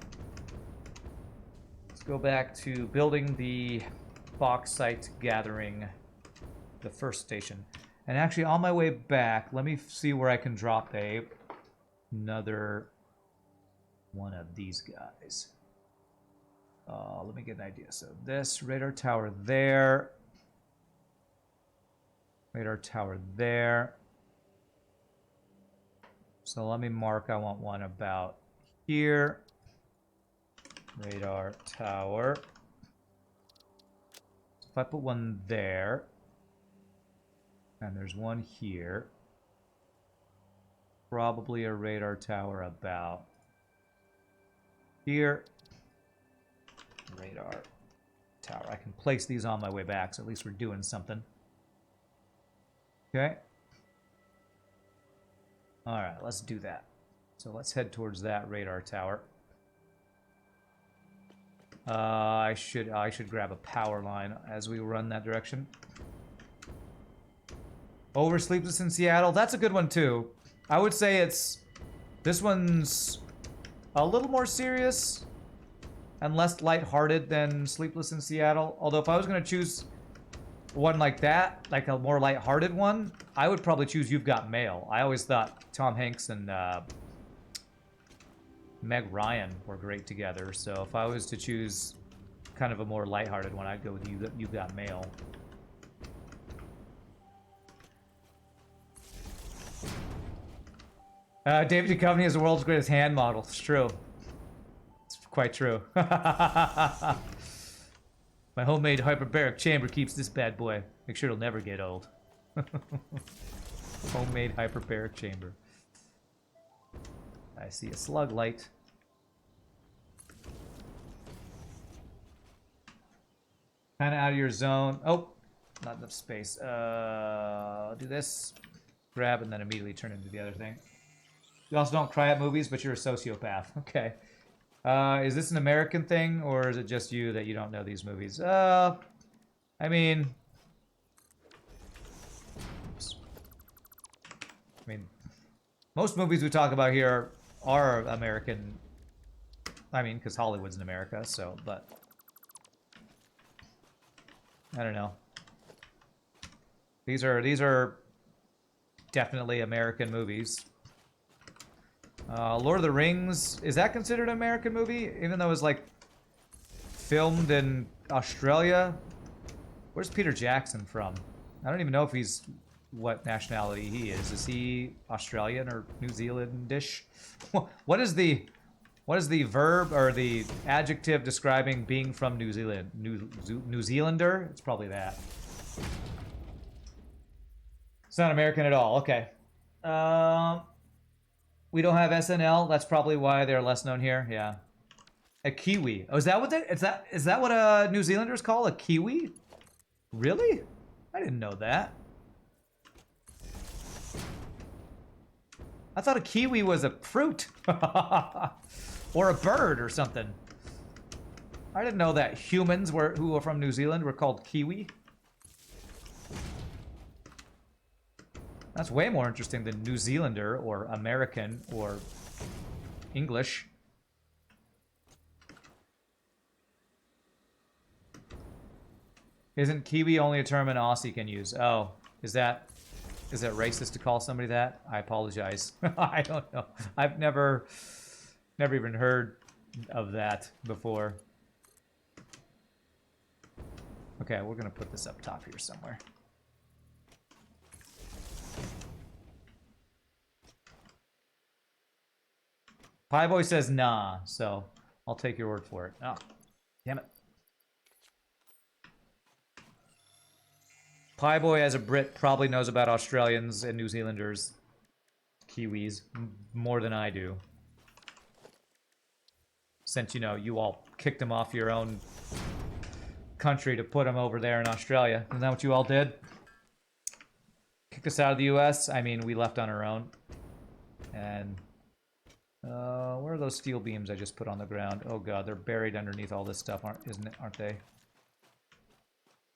Let's go back to building the bauxite gathering, the first station. And actually, on my way back, let me see where I can drop another one of these guys. Let me get an idea. So this radar tower there. Radar tower there. So let me mark, I want one about here. Radar tower. So if I put one there, and there's one here, probably a radar tower about here. Radar tower. I can place these on my way back, so at least we're doing something. Okay. Alright, let's do that. So let's head towards that radar tower. I should grab a power line as we run that direction. Over Sleepless in Seattle. That's a good one too. I would say this one's a little more serious and less lighthearted than Sleepless in Seattle. Although if I was going to choose one like that, like a more lighthearted one, I would probably choose You've Got Mail. I always thought Tom Hanks and Meg Ryan were great together. So if I was to choose kind of a more lighthearted one, I'd go with You've Got Mail. David Duchovny is the world's greatest hand model. It's true. It's quite true. My homemade hyperbaric chamber keeps this bad boy. Make sure it'll never get old. Homemade hyperbaric chamber. I see a slug light. Kind of out of your zone. Oh, not enough space. Do this. Grab and then immediately turn into the other thing. You also don't cry at movies, but you're a sociopath. Okay. Is this an American thing, or is it just you that you don't know these movies? I mean... Oops. I mean, most movies we talk about here are American. I mean, because Hollywood's in America, so, but... I don't know. These are definitely American movies. Lord of the Rings, is that considered an American movie? Even though it's like filmed in Australia? Where's Peter Jackson from? I don't even know if he's what nationality he is. Is he Australian or New Zealandish? What is the verb or the adjective describing being from New Zealand? New Zealander? It's probably that. It's not American at all. Okay. We don't have SNL. That's probably why they're less known here. Yeah. A Kiwi. Oh, is that what is that what New Zealanders call a Kiwi? Really? I didn't know that. I thought a kiwi was a fruit. Or a bird or something. I didn't know that humans who are from New Zealand were called kiwi. That's way more interesting than New Zealander or American or English. Isn't Kiwi only a term an Aussie can use? Oh, is that racist to call somebody that? I apologize. I don't know. I've never even heard of that before. Okay, we're gonna put this up top here somewhere. Pie Boy says nah, so I'll take your word for it. Oh, damn it. Pie Boy, as a Brit, probably knows about Australians and New Zealanders, Kiwis, more than I do. Since, you know, you all kicked them off your own country to put them over there in Australia. Isn't that what you all did? Kicked us out of the US? I mean, we left on our own. And, where are those steel beams I just put on the ground? Oh god, they're buried underneath all this stuff, aren't they?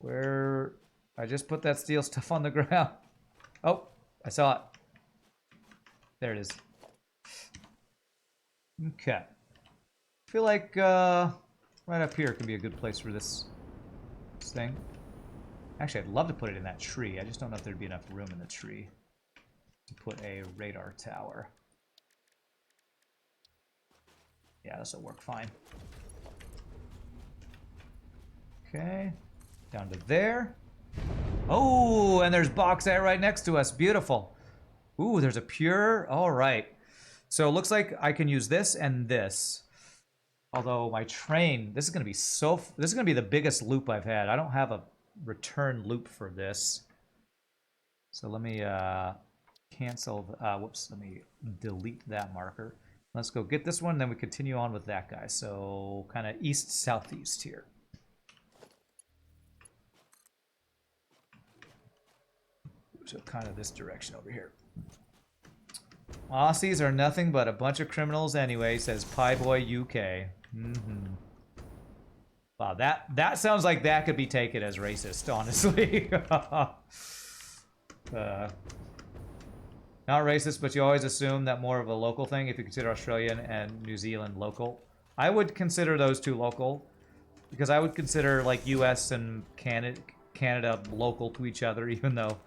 Where... I just put that steel stuff on the ground. Oh, I saw it. There it is. Okay. I feel like right up here can be a good place for this thing. Actually, I'd love to put it in that tree. I just don't know if there'd be enough room in the tree to put a radar tower. Yeah, this will work fine. Okay. Down to there. Oh, and there's bauxite right next to us. Beautiful. Ooh, there's a pure. All right. So it looks like I can use this and this. Although my train, this is going to be the biggest loop I've had. I don't have a return loop for this. So let me cancel, whoops, let me delete that marker. Let's go get this one, then we continue on with that guy. So kind of east-southeast here. So kind of this direction over here. Aussies are nothing but a bunch of criminals anyway, says Pie Boy UK. Wow, that sounds like that could be taken as racist, honestly. Not racist, but you always assume that more of a local thing if you consider Australian and New Zealand local. I would consider those two local, because I would consider like US and Canada local to each other, even though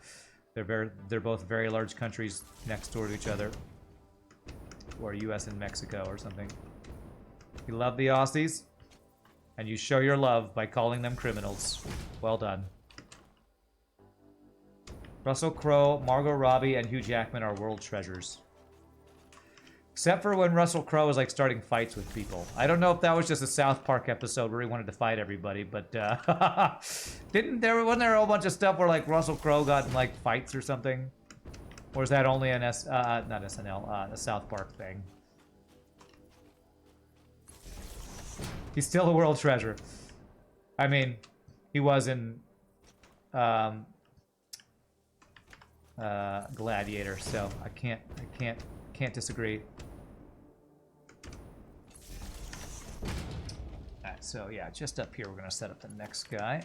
they're both very large countries next door to each other. Or US and Mexico or something. You love the Aussies, and you show your love by calling them criminals. Well done. Russell Crowe, Margot Robbie, and Hugh Jackman are world treasures. Except for when Russell Crowe was like starting fights with people. I don't know if that was just a South Park episode where he wanted to fight everybody, but wasn't there a whole bunch of stuff where like Russell Crowe got in like fights or something? Or is that only an not SNL, a South Park thing? He's still a world treasure. I mean, he was in Gladiator, so I can't disagree. Alright, so yeah, just up here we're gonna set up the next guy.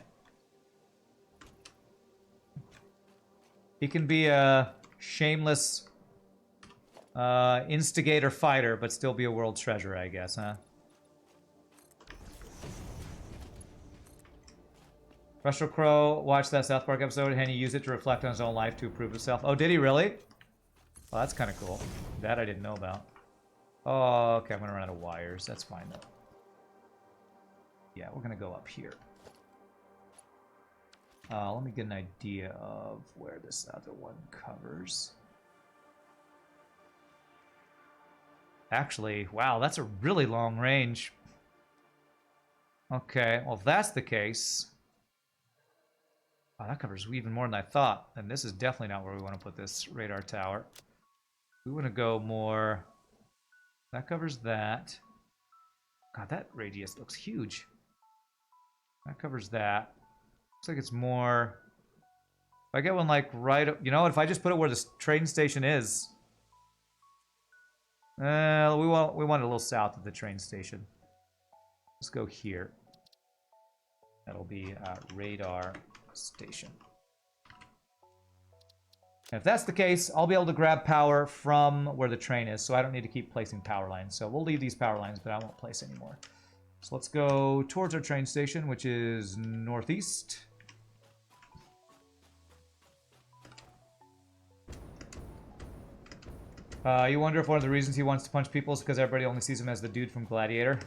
He can be a shameless instigator fighter, but still be a world treasure, I guess, huh? Russell Crowe watched that South Park episode and he used it to reflect on his own life to improve himself. Oh, did he really? Well, that's kind of cool. That I didn't know about. Oh, okay, I'm gonna run out of wires. That's fine though. Yeah, we're gonna go up here. Let me get an idea of where this other one covers. Actually, wow, that's a really long range. Okay, well, if that's the case... Wow, that covers even more than I thought. And this is definitely not where we want to put this radar tower. We want to go more... That covers that. God, that radius looks huge. That covers that. Looks like it's more... If I get one like right... You know, if I just put it where the train station is... we want it a little south of the train station. Let's go here. That'll be radar station. And if that's the case, I'll be able to grab power from where the train is, so I don't need to keep placing power lines. So we'll leave these power lines, but I won't place anymore. So let's go towards our train station, which is northeast. You wonder if one of the reasons he wants to punch people is because everybody only sees him as the dude from Gladiator.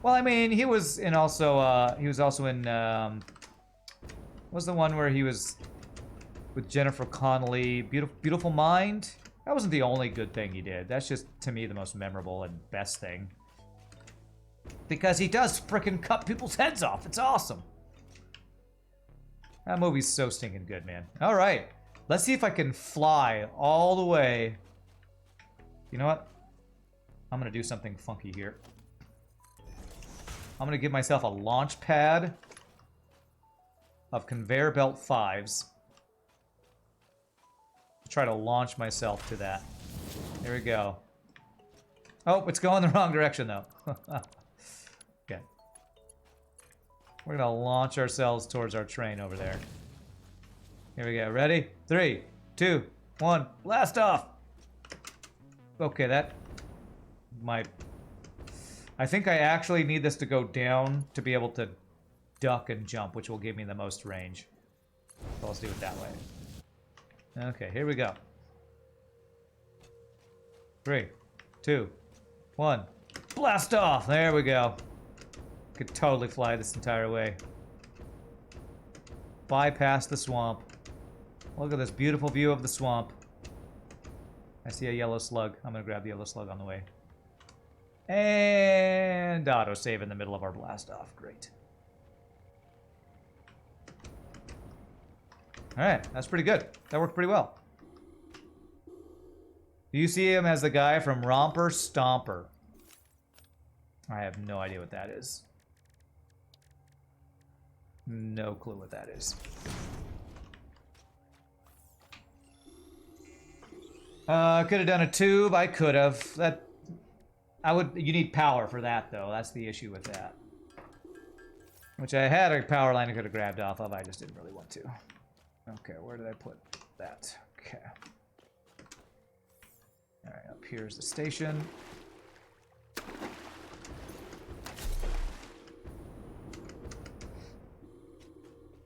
Well, I mean, he was in also, he was also in, what was the one where he was with Jennifer Connelly, Beautiful Mind? That wasn't the only good thing he did. That's just, to me, the most memorable and best thing. Because he does frickin' cut people's heads off. It's awesome. That movie's so stinking good, man. All right. Let's see if I can fly all the way. You know what? I'm going to do something funky here. I'm going to give myself a launch pad of conveyor belt 5s. Try to launch myself to that. Here we go. Oh, it's going the wrong direction, though. Okay. We're going to launch ourselves towards our train over there. Here we go. Ready? 3, 2, 1. Blast off! Okay, that might... I think I actually need this to go down to be able to duck and jump, which will give me the most range. So let's do it that way. Okay, here we go. 3, 2, 1. Blast off! There we go. Could totally fly this entire way. Bypass the swamp. Look at this beautiful view of the swamp. I see a yellow slug. I'm gonna grab the yellow slug on the way. And autosave in the middle of our blast off. Great. Alright, that's pretty good. That worked pretty well. Do you see him as the guy from Romper Stomper? I have no idea what that is. No clue what that is. Could have done a tube. I could have. That I would. You need power for that, though. That's the issue with that. Which I had a power line I could have grabbed off of. I just didn't really want to. Okay, where did I put that? Okay. All right, up here's the station.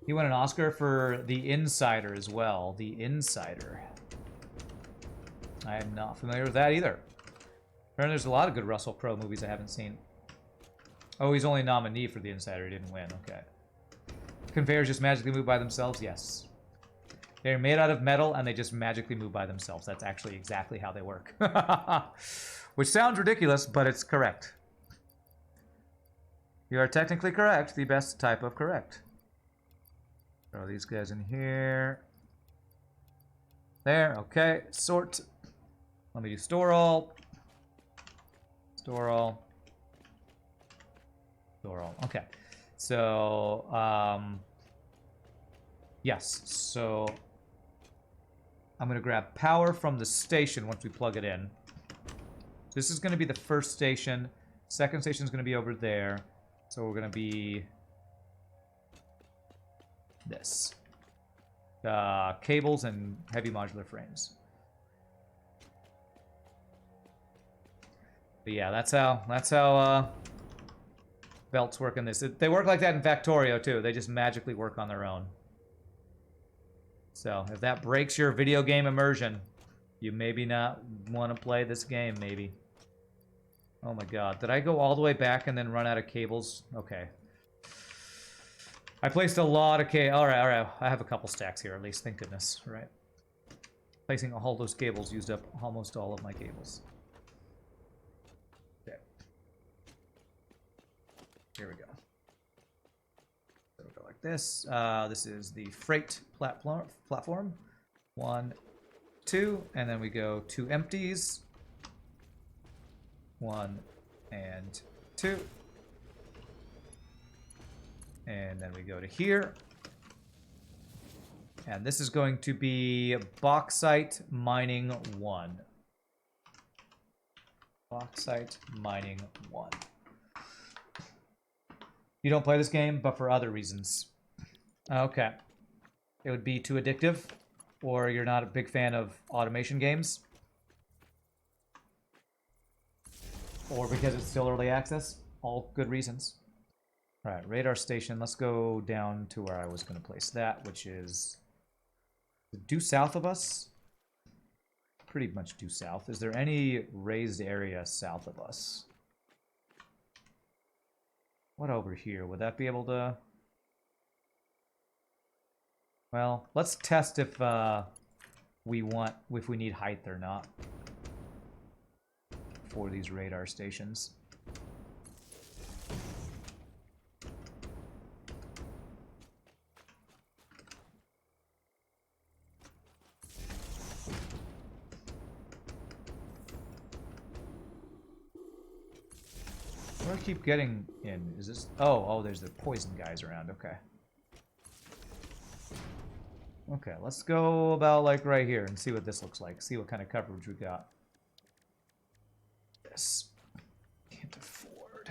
He won an Oscar for The Insider as well. The Insider. I am not familiar with that either. Apparently there's a lot of good Russell Crowe movies I haven't seen. Oh, he's only a nominee for The Insider. He didn't win. Okay. Conveyors just magically move by themselves? Yes. They're made out of metal and they just magically move by themselves. That's actually exactly how they work. Which sounds ridiculous, but it's correct. You are technically correct. The best type of correct. Throw these guys in here. There. Okay. Sort. Let me do store all. Store all. Store all. Okay. So, yes. So, I'm going to grab power from the station once we plug it in. This is going to be the first station. Second station is going to be over there. So, we're going to be this. Cables and heavy modular frames. But yeah, that's how belts work in this. They work like that in Factorio, too. They just magically work on their own. So, if that breaks your video game immersion, you maybe not want to play this game, maybe. Oh my god. Did I go all the way back and then run out of cables? Okay. I placed a lot of cables. Alright. I have a couple stacks here, at least. Thank goodness. Right. Placing all those cables used up almost all of my cables. Okay. Here we go. So we go like this. This is the freight platform. 1, 2, and then we go 2 empties. 1 and 2. And then we go to here. And this is going to be bauxite mining 1. Bauxite mining 1. You don't play this game, but for other reasons. Okay. It would be too addictive, or you're not a big fan of automation games. Or because it's still early access. All good reasons. Alright, radar station. Let's go down to where I was going to place that, which is due south of us. Pretty much due south. Is there any raised area south of us? What over here? Would that be able to... Well, let's test if we need height or not for these radar stations. Where do I keep getting in? Is this... Oh, there's the poison guys around. Okay. Okay, let's go about like right here and see what this looks like. See what kind of coverage we got. This. Can't afford.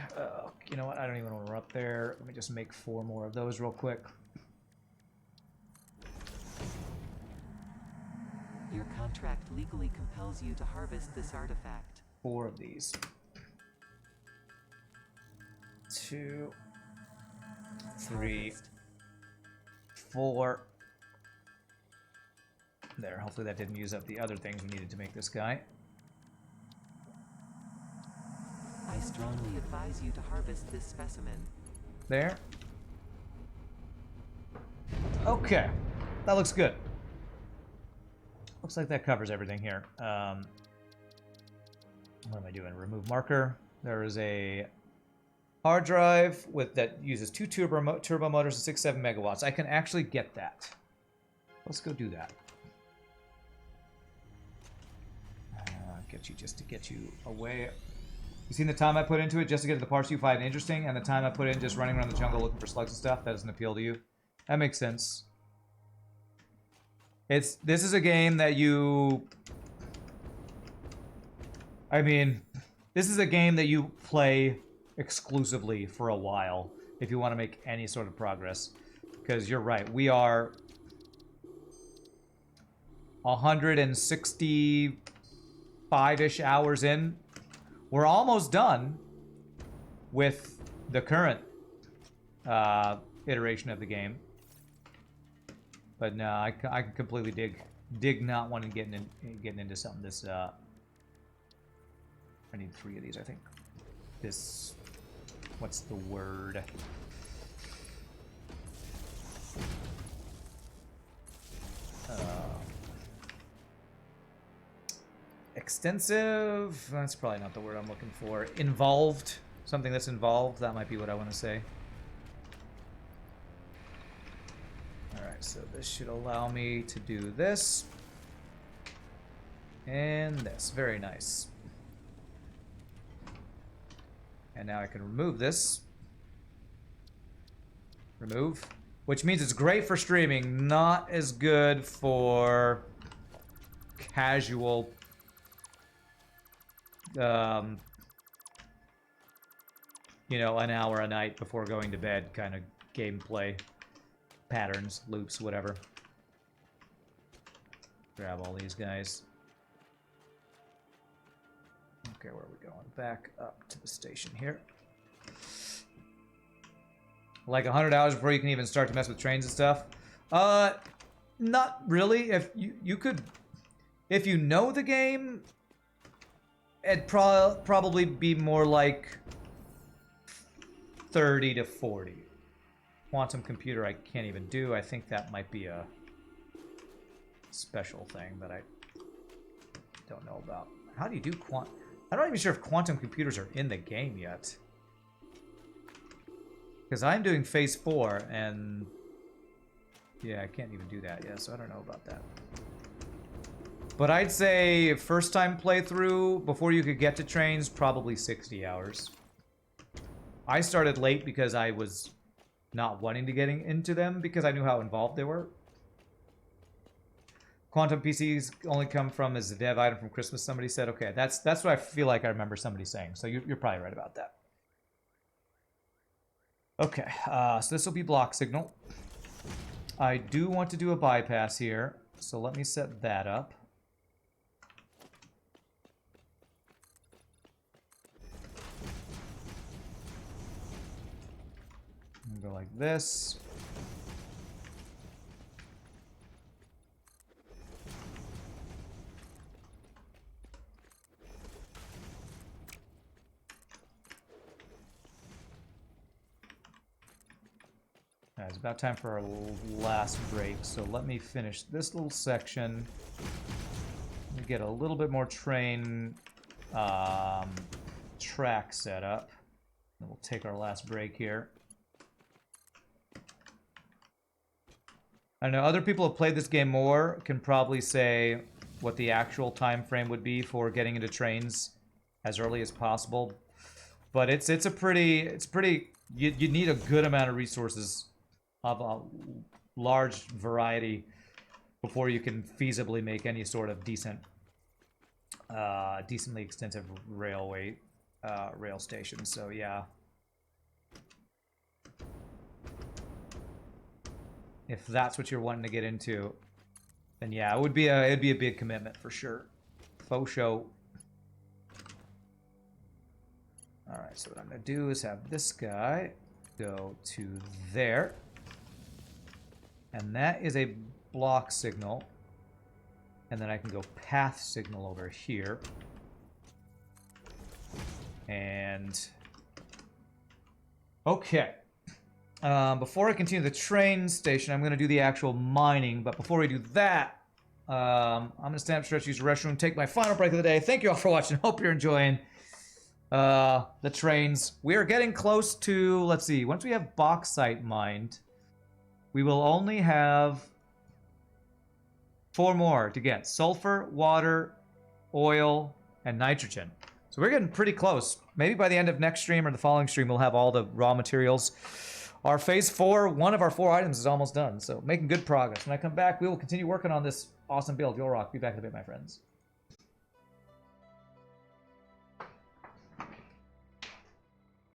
You know what? I don't even want to run up there. Let me just make 4 more of those real quick. Your contract legally compels you to harvest this artifact. 4 of these. 2, 3, 4. There, hopefully that didn't use up the other things we needed to make this guy. I strongly advise you to harvest this specimen. There. Okay. That looks good. Looks like that covers everything here. What am I doing? Remove marker. There is a hard drive that uses 2 turbo motors and 6-7 megawatts. I can actually get that. Let's go do that. Just to get you away. You seen the time I put into it just to get to the parts you find interesting, and the time I put in just running around the jungle looking for slugs and stuff? That doesn't appeal to you? That makes sense. This is a game that you... I mean, this is a game that you play exclusively for a while if you want to make any sort of progress. Because you're right, we are 165-ish hours in. We're almost done with the current iteration of the game. But no, I can completely dig not wanting getting into something this. I need 3 of these, I think. This, what's the word? Extensive? That's probably not the word I'm looking for. Involved? Something that's involved? That might be what I want to say. Alright, so this should allow me to do this. And this. Very nice. And now I can remove this. Remove. Which means it's great for streaming, not as good for casual you know, an hour a night before going to bed kind of gameplay patterns, loops, whatever. Grab all these guys. Okay, where are we going? Back up to the station here. Like 100 hours before you can even start to mess with trains and stuff? Not really. If you could, if you know the game, it'd probably be more like 30 to 40. Quantum computer I can't even do. I think that might be a special thing that I don't know about. How do you do I'm not even sure if quantum computers are in the game yet. Because I'm doing phase 4 and yeah, I can't even do that yet, so I don't know about that. But I'd say first time playthrough, before you could get to trains, probably 60 hours. I started late because I was not wanting to get into them because I knew how involved they were. Quantum PCs only come from as a dev item from Christmas, somebody said. Okay, that's what I feel like I remember somebody saying. So you're probably right about that. Okay, so this will be block signal. I do want to do a bypass here, so let me set that up. Go like this. It's about time for our last break, so let me finish this little section. Let me get a little bit more train track set up. And we'll take our last break here. I know other people have played this game more, can probably say what the actual time frame would be for getting into trains as early as possible. But it's a pretty you need a good amount of resources of a large variety before you can feasibly make any sort of decently extensive rail station. So yeah. If that's what you're wanting to get into, then yeah, it'd be a big commitment for sure. Faux show. Alright, so what I'm gonna do is have this guy go to there. And that is a block signal. And then I can go path signal over here. And okay. Before I continue the train station, I'm going to do the actual mining. But before we do that, I'm going to stand up, stretch, use the restroom, take my final break of the day. Thank you all for watching. Hope you're enjoying the trains. We are getting close to, let's see, once we have bauxite mined, we will only have 4 more to get. Sulfur, water, oil, and nitrogen. So we're getting pretty close. Maybe by the end of next stream or the following stream, we'll have all the raw materials. Our phase 4, one of our 4 items is almost done. So making good progress. When I come back, we will continue working on this awesome build. You'll rock. Be back in a bit, my friends.